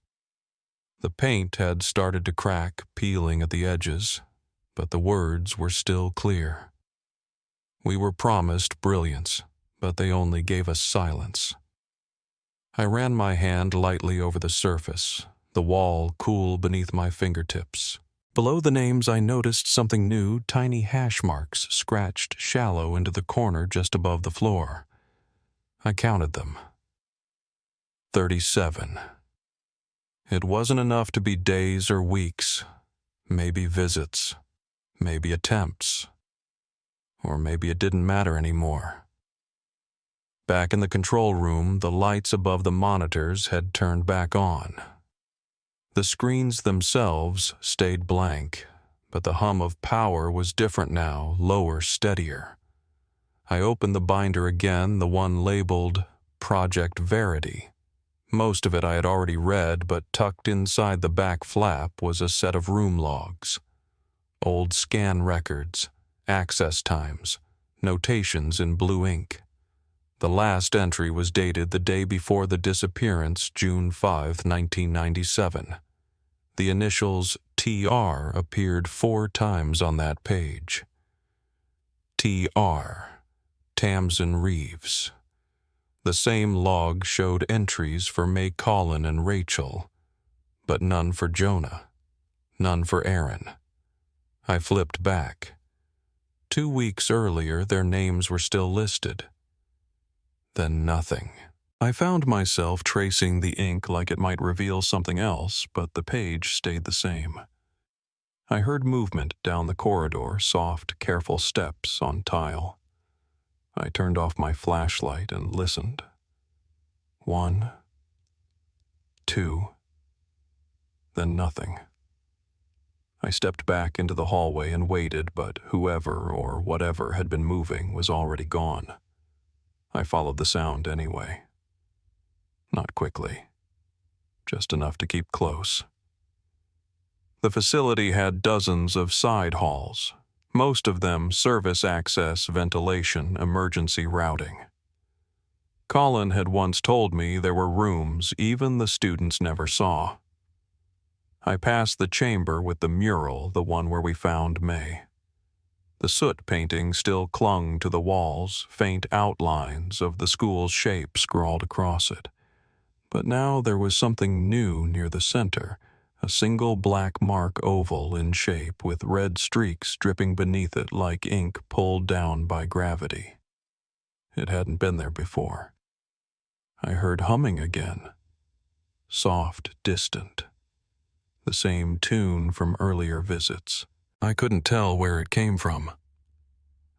The paint had started to crack, peeling at the edges, but the words were still clear. We were promised brilliance, but they only gave us silence. I ran my hand lightly over the surface, the wall cool beneath my fingertips. Below the names I noticed something new, tiny hash marks scratched shallow into the corner just above the floor. I counted them. 37. It wasn't enough to be days or weeks, maybe visits, maybe attempts, or maybe it didn't matter anymore. Back in the control room, the lights above the monitors had turned back on. The screens themselves stayed blank, but the hum of power was different now, lower, steadier. I opened the binder again, the one labeled Project Verity. Most of it I had already read, but tucked inside the back flap was a set of room logs. Old scan records, access times, notations in blue ink. The last entry was dated the day before the disappearance, June 5, 1997. The initials TR appeared 4 times on that page. TR, Tamsin Reeves. The same log showed entries for May Collin and Rachel, but none for Jonah, none for Aaron. I flipped back. 2 weeks earlier, their names were still listed. Then nothing. I found myself tracing the ink like it might reveal something else, but the page stayed the same. I heard movement down the corridor, soft, careful steps on tile. I turned off my flashlight and listened. 1, 2, then nothing. I stepped back into the hallway and waited, but whoever or whatever had been moving was already gone. I followed the sound anyway. Not quickly, just enough to keep close. The facility had dozens of side halls, most of them service access, ventilation, emergency routing. Colin had once told me there were rooms even the students never saw. I passed the chamber with the mural, the one where we found May. The soot painting still clung to the walls, faint outlines of the school's shape scrawled across it. But now there was something new near the center, a single black mark oval in shape with red streaks dripping beneath it like ink pulled down by gravity. It hadn't been there before. I heard humming again. Soft, distant. The same tune from earlier visits. I couldn't tell where it came from.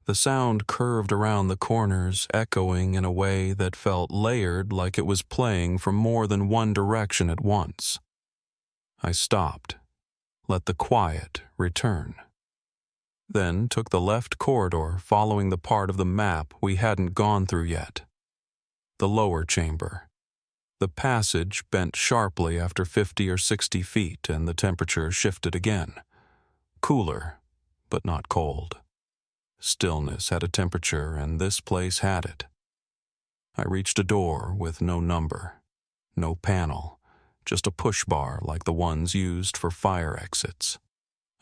The sound curved around the corners, echoing in a way that felt layered, like it was playing from more than one direction at once. I stopped, let the quiet return. Then took the left corridor, following the part of the map we hadn't gone through yet. The lower chamber. The passage bent sharply after 50 or 60 feet, and the temperature shifted again. Cooler, but not cold. Stillness had a temperature, and this place had it. I reached a door with no number, no panel, just a push bar like the ones used for fire exits.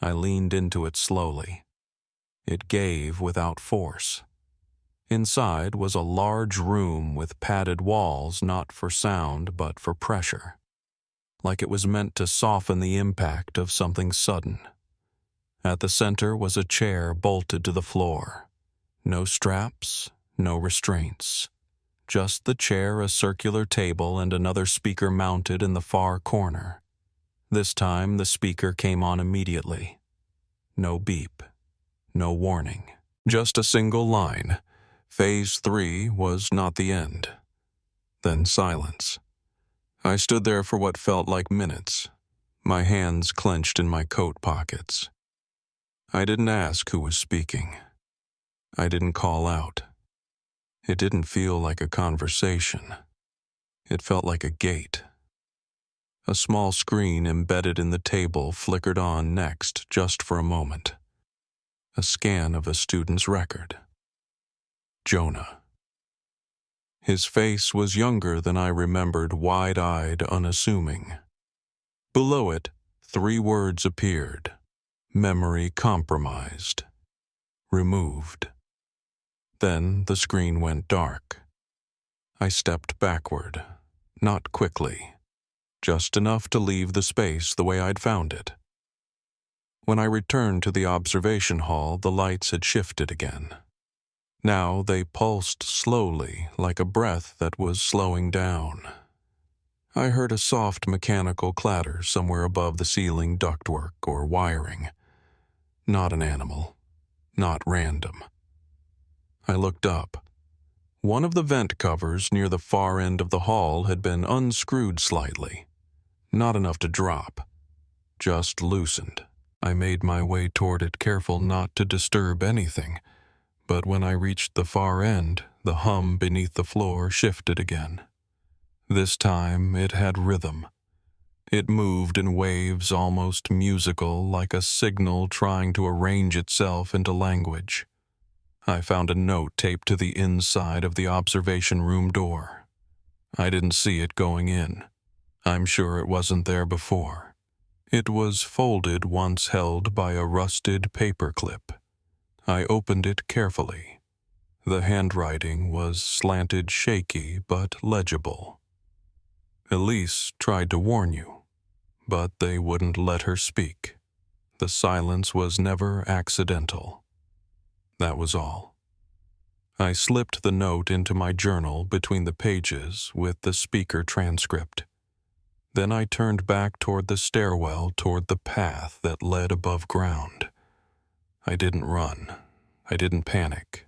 I leaned into it slowly. It gave without force. Inside was a large room with padded walls, not for sound but for pressure, like it was meant to soften the impact of something sudden. At the center was a chair bolted to the floor. No straps, no restraints. Just the chair, a circular table, and another speaker mounted in the far corner. This time the speaker came on immediately. No beep, no warning. Just a single line. Phase 3 was not the end. Then silence. I stood there for what felt like minutes, my hands clenched in my coat pockets. I didn't ask who was speaking. I didn't call out. It didn't feel like a conversation. It felt like a gate. A small screen embedded in the table flickered on next just for a moment. A scan of a student's record. Jonah. His face was younger than I remembered, wide-eyed, unassuming. Below it, 3 words appeared. Memory compromised. Removed. Then the screen went dark. I stepped backward, not quickly, just enough to leave the space the way I'd found it. When I returned to the observation hall, the lights had shifted again. Now they pulsed slowly, like a breath that was slowing down. I heard a soft mechanical clatter somewhere above the ceiling ductwork or wiring. Not an animal. Not random. I looked up. One of the vent covers near the far end of the hall had been unscrewed slightly. Not enough to drop. Just loosened. I made my way toward it, careful not to disturb anything. But when I reached the far end, the hum beneath the floor shifted again. This time it had rhythm. It moved in waves almost musical, like a signal trying to arrange itself into language. I found a note taped to the inside of the observation room door. I didn't see it going in. I'm sure it wasn't there before. It was folded once held by a rusted paper clip. I opened it carefully. The handwriting was slanted, shaky, but legible. Elise tried to warn you, but they wouldn't let her speak. The silence was never accidental. That was all. I slipped the note into my journal between the pages with the speaker transcript. Then I turned back toward the stairwell, toward the path that led above ground. I didn't run. I didn't panic.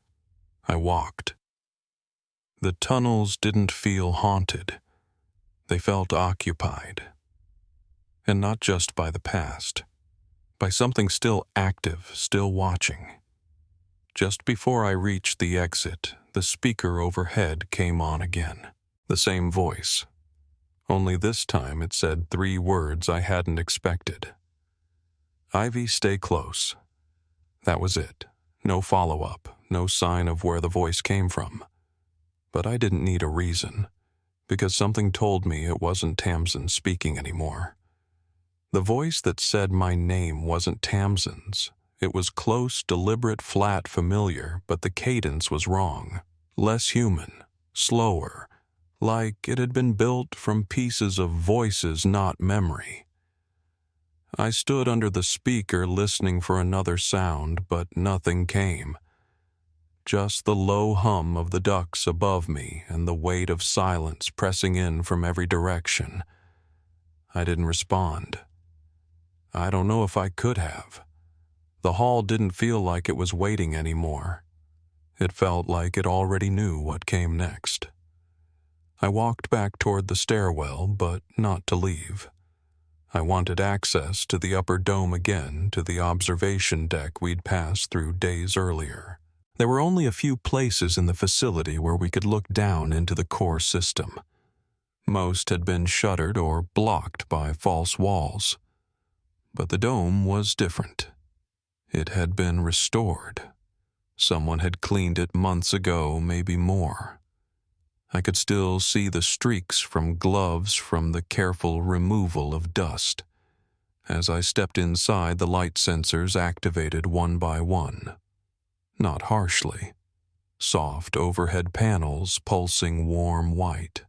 I walked. The tunnels didn't feel haunted. They felt occupied. And not just by the past, by something still active, still watching. Just before I reached the exit, the speaker overhead came on again. The same voice. Only this time it said 3 words I hadn't expected. Ivy, stay close. That was it. No follow-up, no sign of where the voice came from. But I didn't need a reason, because something told me it wasn't Tamsin speaking anymore. The voice that said my name wasn't Tamsin's. It was close, deliberate, flat, familiar, but the cadence was wrong. Less human, slower, like it had been built from pieces of voices, not memory. I stood under the speaker listening for another sound, but nothing came. Just the low hum of the ducks above me and the weight of silence pressing in from every direction. I didn't respond. I don't know if I could have. The hall didn't feel like it was waiting anymore. It felt like it already knew what came next. I walked back toward the stairwell, but not to leave. I wanted access to the upper dome again, to the observation deck we'd passed through days earlier. There were only a few places in the facility where we could look down into the core system. Most had been shuttered or blocked by false walls. But the dome was different. It had been restored. Someone had cleaned it months ago, maybe more. I could still see the streaks from gloves from the careful removal of dust. As I stepped inside, the light sensors activated one by one. Not harshly. Soft overhead panels pulsing warm white.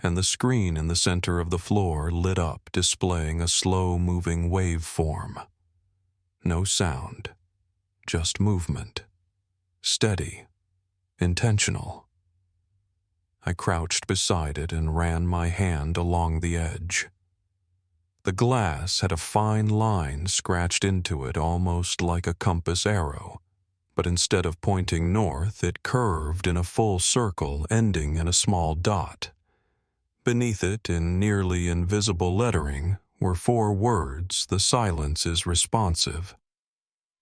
And the screen in the center of the floor lit up, displaying a slow-moving waveform. No sound, just movement. Steady, intentional. I crouched beside it and ran my hand along the edge. The glass had a fine line scratched into it almost like a compass arrow, but instead of pointing north, it curved in a full circle ending in a small dot. Beneath it, in nearly invisible lettering, were 4 words, "The silence is responsive."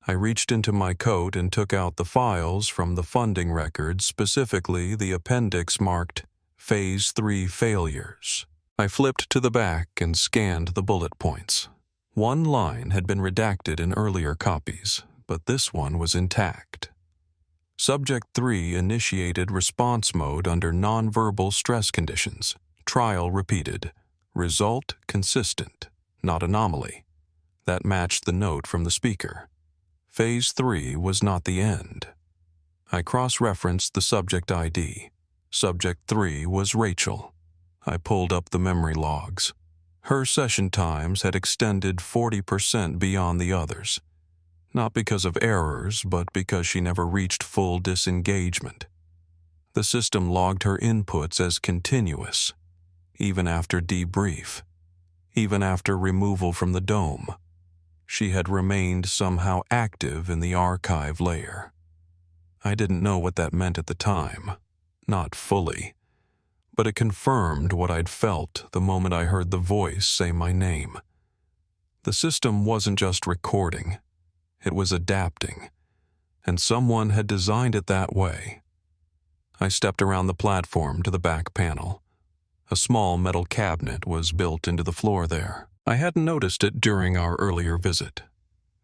I reached into my coat and took out the files from the funding records, specifically the appendix marked Phase 3 Failures. I flipped to the back and scanned the bullet points. One line had been redacted in earlier copies, but this one was intact. Subject 3 initiated response mode under nonverbal stress conditions. Trial repeated. Result consistent, not anomaly. That matched the note from the speaker. Phase 3 was not the end. I cross-referenced the subject ID. Subject 3 was Rachel. I pulled up the memory logs. Her session times had extended 40% beyond the others. Not because of errors, but because she never reached full disengagement. The system logged her inputs as continuous, even after debrief, even after removal from the dome. She had remained somehow active in the archive layer. I didn't know what that meant at the time, not fully, but it confirmed what I'd felt the moment I heard the voice say my name. The system wasn't just recording, it was adapting. and someone had designed it that way. I stepped around the platform to the back panel. A small metal cabinet was built into the floor there. I hadn't noticed it during our earlier visit.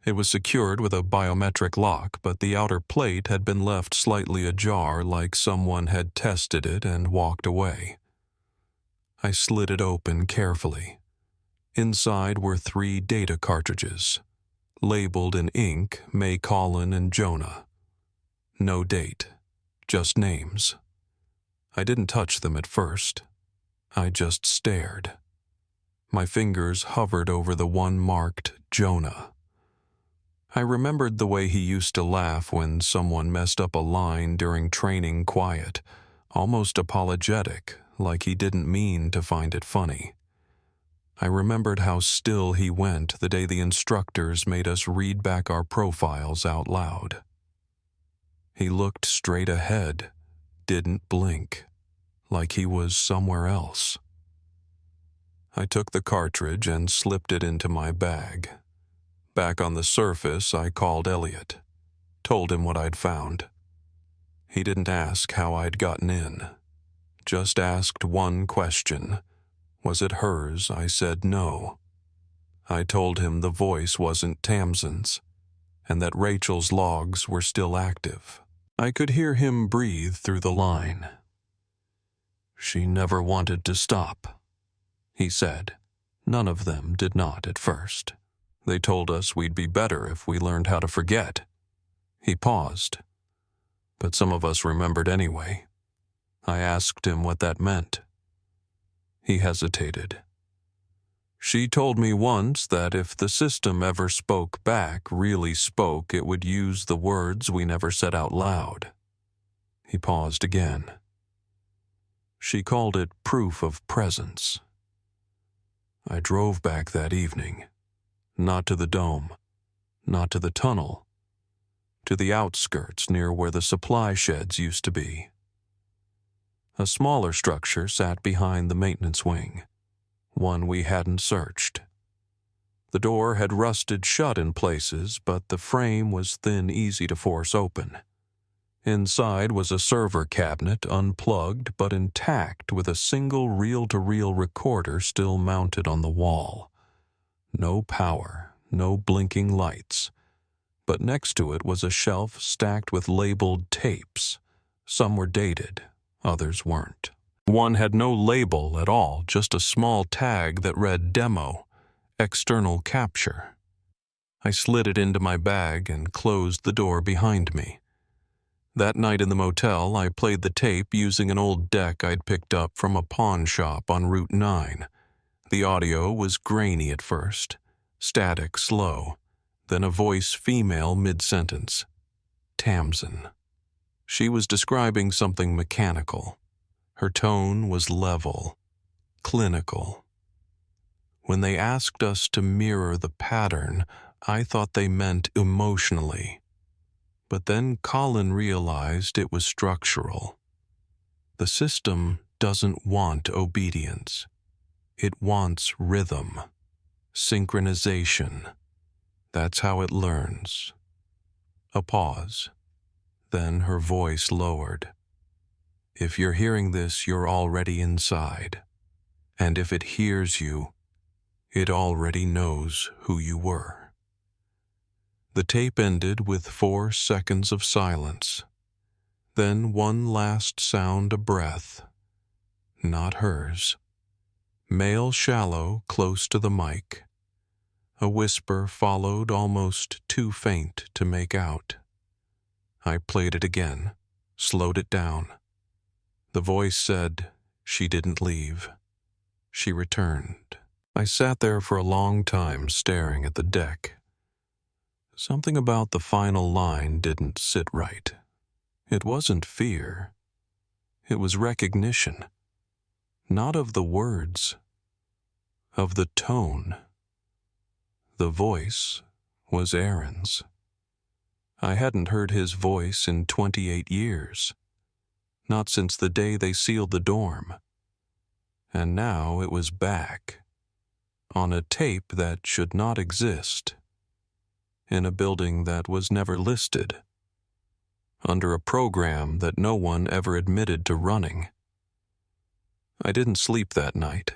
It was secured with a biometric lock, but the outer plate had been left slightly ajar, like someone had tested it and walked away. I slid it open carefully. Inside were 3 data cartridges, labeled in ink May Collin and Jonah. No date, just names. I didn't touch them at first. I just stared. My fingers hovered over the one marked Jonah. I remembered the way he used to laugh when someone messed up a line during training, quiet, almost apologetic, like he didn't mean to find it funny. I remembered how still he went the day the instructors made us read back our profiles out loud. He looked straight ahead, didn't blink, like he was somewhere else. I took the cartridge and slipped it into my bag. Back on the surface, I called Elliot, told him what I'd found. He didn't ask how I'd gotten in, just asked one question. Was it hers? I said no. I told him the voice wasn't Tamsin's, and that Rachel's logs were still active. I could hear him breathe through the line. She never wanted to stop, he said. None of them did not at first. They told us we'd be better if we learned how to forget. He paused, but some of us remembered anyway. I asked him what that meant. He hesitated. She told me once that if the system ever spoke back, really spoke, it would use the words we never said out loud. He paused again. She called it proof of presence. I drove back that evening, not to the dome, not to the tunnel, to the outskirts near where the supply sheds used to be. A smaller structure sat behind the maintenance wing, one we hadn't searched. The door had rusted shut in places, but the frame was thin, easy to force open. Inside was a server cabinet, unplugged but intact, with a single reel-to-reel recorder still mounted on the wall. No power, no blinking lights, but next to it was a shelf stacked with labeled tapes. Some were dated, others weren't. One had no label at all, just a small tag that read Demo, External Capture. I slid it into my bag and closed the door behind me. That night in the motel, I played the tape using an old deck I'd picked up from a pawn shop on Route 9. The audio was grainy at first, static, slow, then a voice female mid-sentence. Tamsin. She was describing something mechanical. Her tone was level, clinical. When they asked us to mirror the pattern, I thought they meant emotionally. But then Colin realized it was structural. The system doesn't want obedience. It wants rhythm, synchronization. That's how it learns. A pause. Then her voice lowered. If you're hearing this, you're already inside. And if it hears you, it already knows who you were. The tape ended with 4 seconds of silence. Then one last sound, a breath. Not hers. Male shallow, close to the mic. A whisper followed, almost too faint to make out. I played it again, slowed it down. The voice said, she didn't leave. She returned. I sat there for a long time, staring at the deck. Something about the final line didn't sit right. It wasn't fear. It was recognition. Not of the words, of the tone. The voice was Aaron's. I hadn't heard his voice in 28 years. Not since the day they sealed the dorm. And now it was back, on a tape that should not exist, in a building that was never listed, under a program that no one ever admitted to running. I didn't sleep that night.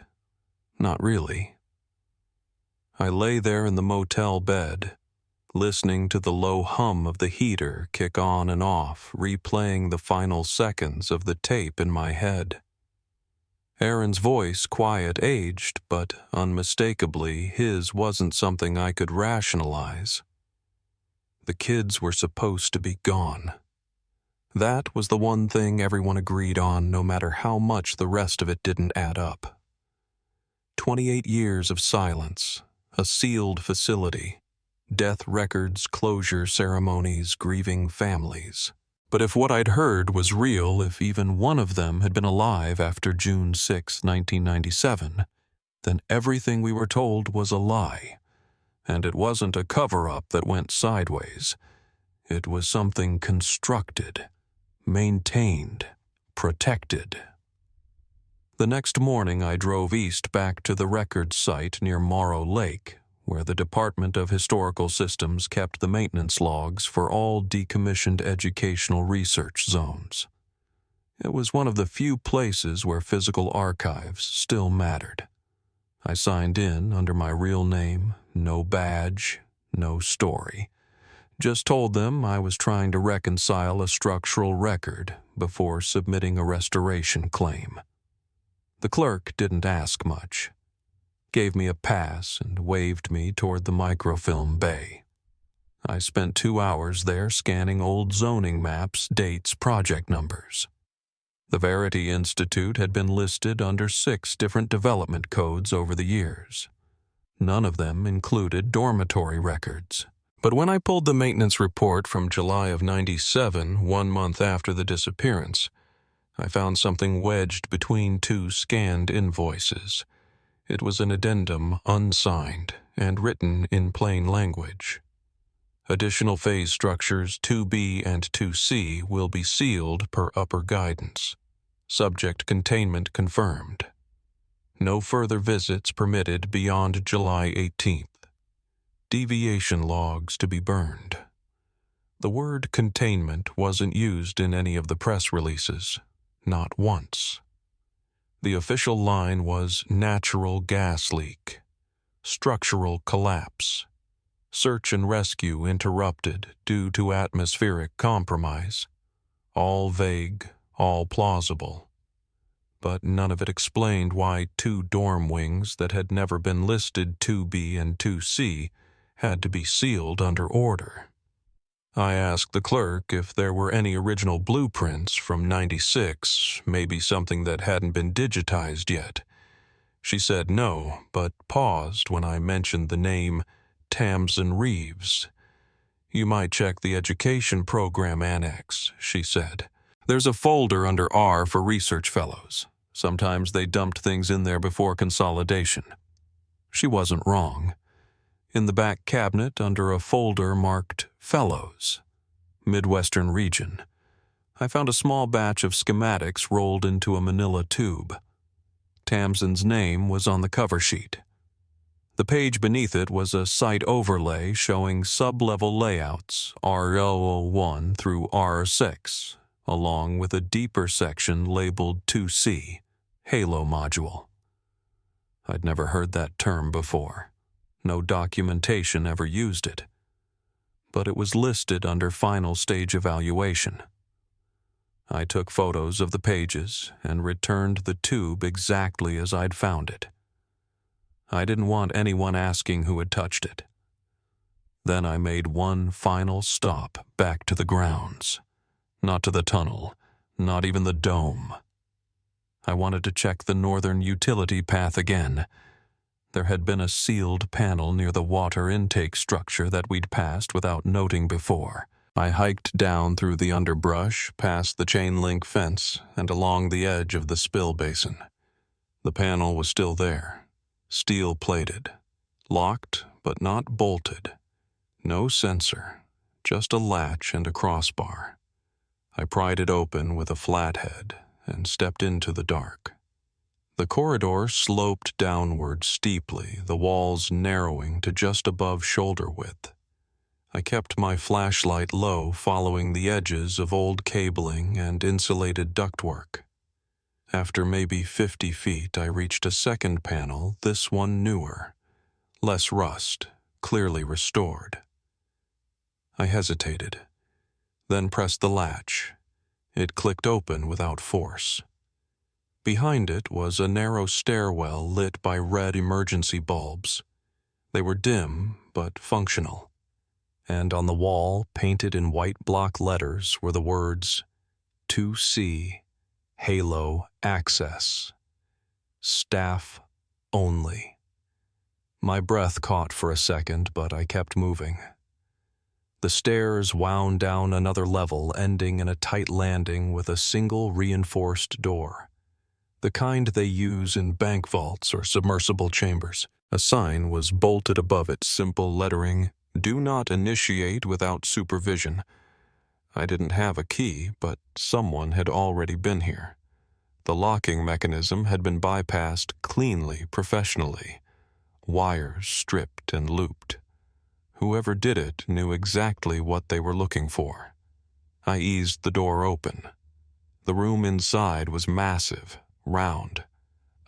Not really. I lay there in the motel bed, listening to the low hum of the heater kick on and off, replaying the final seconds of the tape in my head. Aaron's voice, quiet, aged, but unmistakably his wasn't something I could rationalize. The kids were supposed to be gone. That was the one thing everyone agreed on, no matter how much the rest of it didn't add up. 28 years of silence, a sealed facility, death records, closure ceremonies, grieving families. But if what I'd heard was real, if even one of them had been alive after June 6, 1997, then everything we were told was a lie. And it wasn't a cover-up that went sideways. It was something constructed, maintained, protected. The next morning I drove east back to the record site near Morrow Lake, where the Department of Historical Systems kept the maintenance logs for all decommissioned educational research zones. It was one of the few places where physical archives still mattered. I signed in under my real name, no badge, no story. Just told them I was trying to reconcile a structural record before submitting a restoration claim. The clerk didn't ask much. Gave me a pass and waved me toward the microfilm bay. I spent 2 hours there scanning old zoning maps, dates, project numbers. The Verity Institute had been listed under 6 different development codes over the years. None of them included dormitory records. But when I pulled the maintenance report from July of '97, 1 month after the disappearance, I found something wedged between 2 scanned invoices. It was an addendum, unsigned, and written in plain language. Additional phase structures 2B and 2C will be sealed per upper guidance. Subject containment confirmed. No further visits permitted beyond July 18th. Deviation logs to be burned. The word containment wasn't used in any of the press releases, not once. The official line was natural gas leak, structural collapse, search and rescue interrupted due to atmospheric compromise. All vague, all plausible. But none of it explained why 2 dorm wings that had never been listed 2B and 2C had to be sealed under order. I asked the clerk if there were any original blueprints from '96, maybe something that hadn't been digitized yet. She said no, but paused when I mentioned the name Tamsin Reeves. You might check the education program annex, she said. There's a folder under R for research fellows. Sometimes they dumped things in there before consolidation. She wasn't wrong. In the back cabinet, under a folder marked Fellows, Midwestern Region, I found a small batch of schematics rolled into a manila tube. Tamsin's name was on the cover sheet. The page beneath it was a site overlay showing sub-level layouts R001 through R6, along with a deeper section labeled 2C, Halo Module. I'd never heard that term before. No documentation ever used it. But it was listed under final stage evaluation. I took photos of the pages and returned the tube exactly as I'd found it. I didn't want anyone asking who had touched it. Then I made one final stop back to the grounds. Not to the tunnel, not even the dome. I wanted to check the northern utility path again. There had been a sealed panel near the water intake structure that we'd passed without noting before. I hiked down through the underbrush, past the chain-link fence, and along the edge of the spill basin. The panel was still there, steel-plated, locked but not bolted. No sensor, just a latch and a crossbar. I pried it open with a flathead and stepped into the dark. The corridor sloped downward steeply, the walls narrowing to just above shoulder width. I kept my flashlight low, following the edges of old cabling and insulated ductwork. After maybe 50 feet, I reached a second panel, this one newer, less rust, clearly restored. I hesitated, then pressed the latch. It clicked open without force. Behind it was a narrow stairwell lit by red emergency bulbs. They were dim, but functional. And on the wall, painted in white block letters, were the words, 2C, Halo Access. Staff only. My breath caught for a second, but I kept moving. The stairs wound down another level, ending in a tight landing with a single reinforced door. The kind they use in bank vaults or submersible chambers. A sign was bolted above it, simple lettering, "Do not initiate without supervision." I didn't have a key, but someone had already been here. The locking mechanism had been bypassed cleanly, professionally. Wires stripped and looped. Whoever did it knew exactly what they were looking for. I eased the door open. The room inside was massive, round,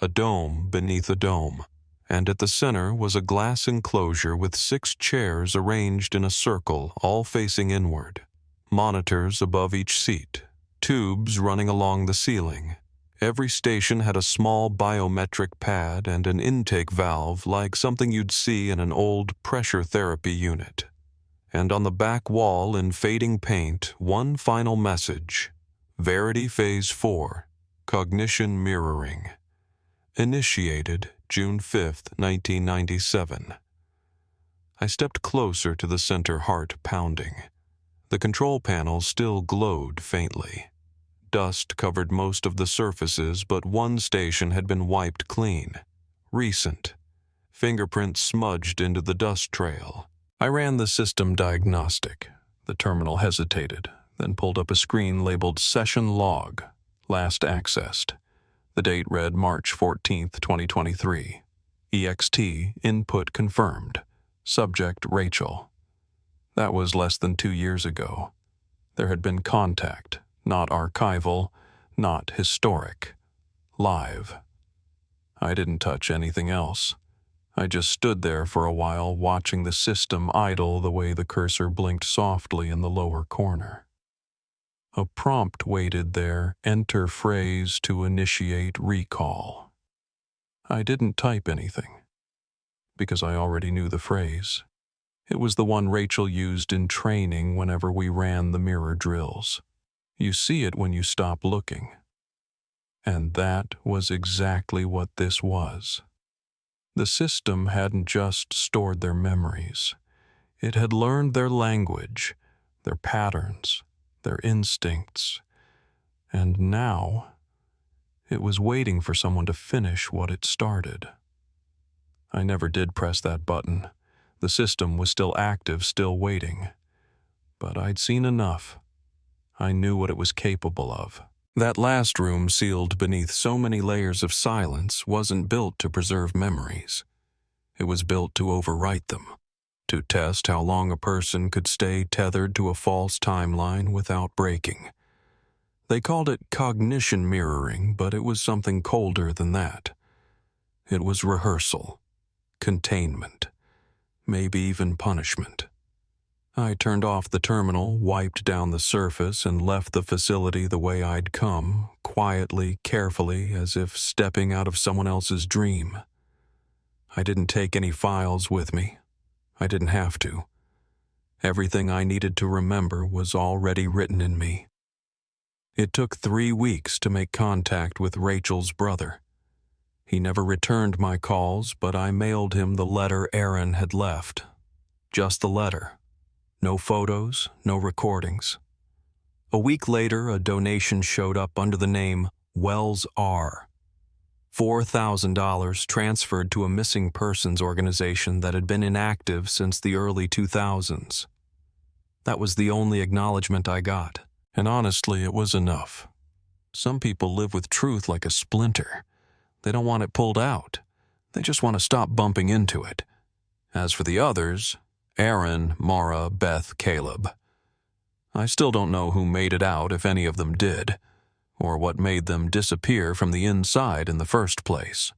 a dome beneath a dome, and at the center was a glass enclosure with 6 chairs arranged in a circle, all facing inward. Monitors above each seat, tubes running along the ceiling. Every station had a small biometric pad and an intake valve like something you'd see in an old pressure therapy unit. And on the back wall in fading paint, one final message: Verity Phase 4, Cognition Mirroring. Initiated June 5th, 1997. I stepped closer to the center, heart pounding. The control panel still glowed faintly. Dust covered most of the surfaces, but one station had been wiped clean. Recent. Fingerprints smudged into the dust trail. I ran the system diagnostic. The terminal hesitated, then pulled up a screen labeled Session Log, Last Accessed. The date read March 14th, 2023. EXT Input Confirmed. Subject Rachel. That was less than 2 years ago. There had been contact. Not archival, not historic. Live. I didn't touch anything else. I just stood there for a while, watching the system idle the way the cursor blinked softly in the lower corner. A prompt waited there, enter phrase to initiate recall. I didn't type anything, because I already knew the phrase. It was the one Rachel used in training whenever we ran the mirror drills. You see it when you stop looking. And that was exactly what this was. The system hadn't just stored their memories. It had learned their language, their patterns, their instincts. And now, it was waiting for someone to finish what it started. I never did press that button. The system was still active, still waiting. But I'd seen enough. I knew what it was capable of. That last room, sealed beneath so many layers of silence, wasn't built to preserve memories. It was built to overwrite them, to test how long a person could stay tethered to a false timeline without breaking. They called it cognition mirroring, but it was something colder than that. It was rehearsal, containment, maybe even punishment. I turned off the terminal, wiped down the surface, and left the facility the way I'd come, quietly, carefully, as if stepping out of someone else's dream. I didn't take any files with me. I didn't have to. Everything I needed to remember was already written in me. It took 3 weeks to make contact with Rachel's brother. He never returned my calls, but I mailed him the letter Aaron had left. Just the letter. No photos, no recordings. A week later, a donation showed up under the name Wells R. $4,000 transferred to a missing persons organization that had been inactive since the early 2000s. That was the only acknowledgement I got, and honestly, it was enough. Some people live with truth like a splinter. They don't want it pulled out. They just want to stop bumping into it. As for the others, Aaron, Mara, Beth, Caleb. I still don't know who made it out, if any of them did, or what made them disappear from the inside in the first place.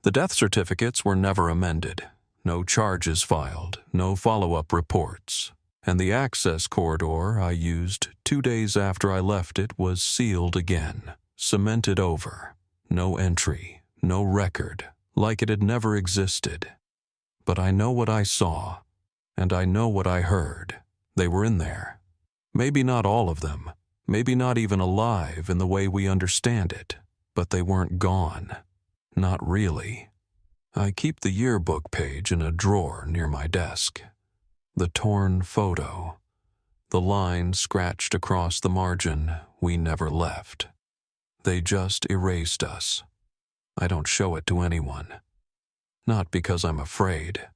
The death certificates were never amended, no charges filed, no follow-up reports, and the access corridor I used 2 days after I left it was sealed again, cemented over, no entry, no record, like it had never existed. But I know what I saw, and I know what I heard. They were in there. Maybe not all of them, maybe not even alive in the way we understand it, but they weren't gone. Not really. I keep the yearbook page in a drawer near my desk. The torn photo. The line scratched across the margin, "We never left." They just erased us. I don't show it to anyone. Not because I'm afraid,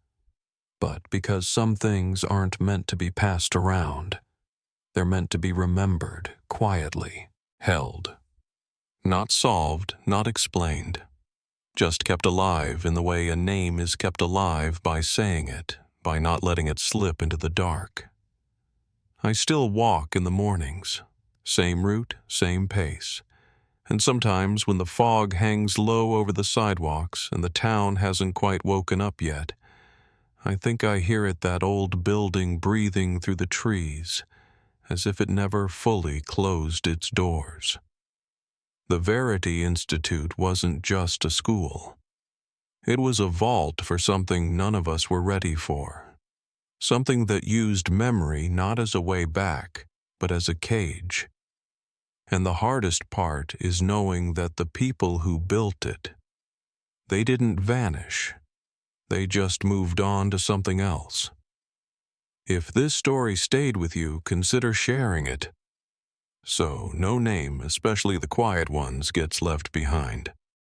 but because some things aren't meant to be passed around. They're meant to be remembered, quietly, held. Not solved, not explained. Just kept alive in the way a name is kept alive by saying it, by not letting it slip into the dark. I still walk in the mornings. Same route, same pace. And sometimes when the fog hangs low over the sidewalks and the town hasn't quite woken up yet, I think I hear it, that old building breathing through the trees, as if it never fully closed its doors. The Verity Institute wasn't just a school. It was a vault for something none of us were ready for. Something that used memory not as a way back, but as a cage. And the hardest part is knowing that the people who built it, they didn't vanish. They just moved on to something else. If this story stayed with you, consider sharing it. So no name, especially the quiet ones, gets left behind.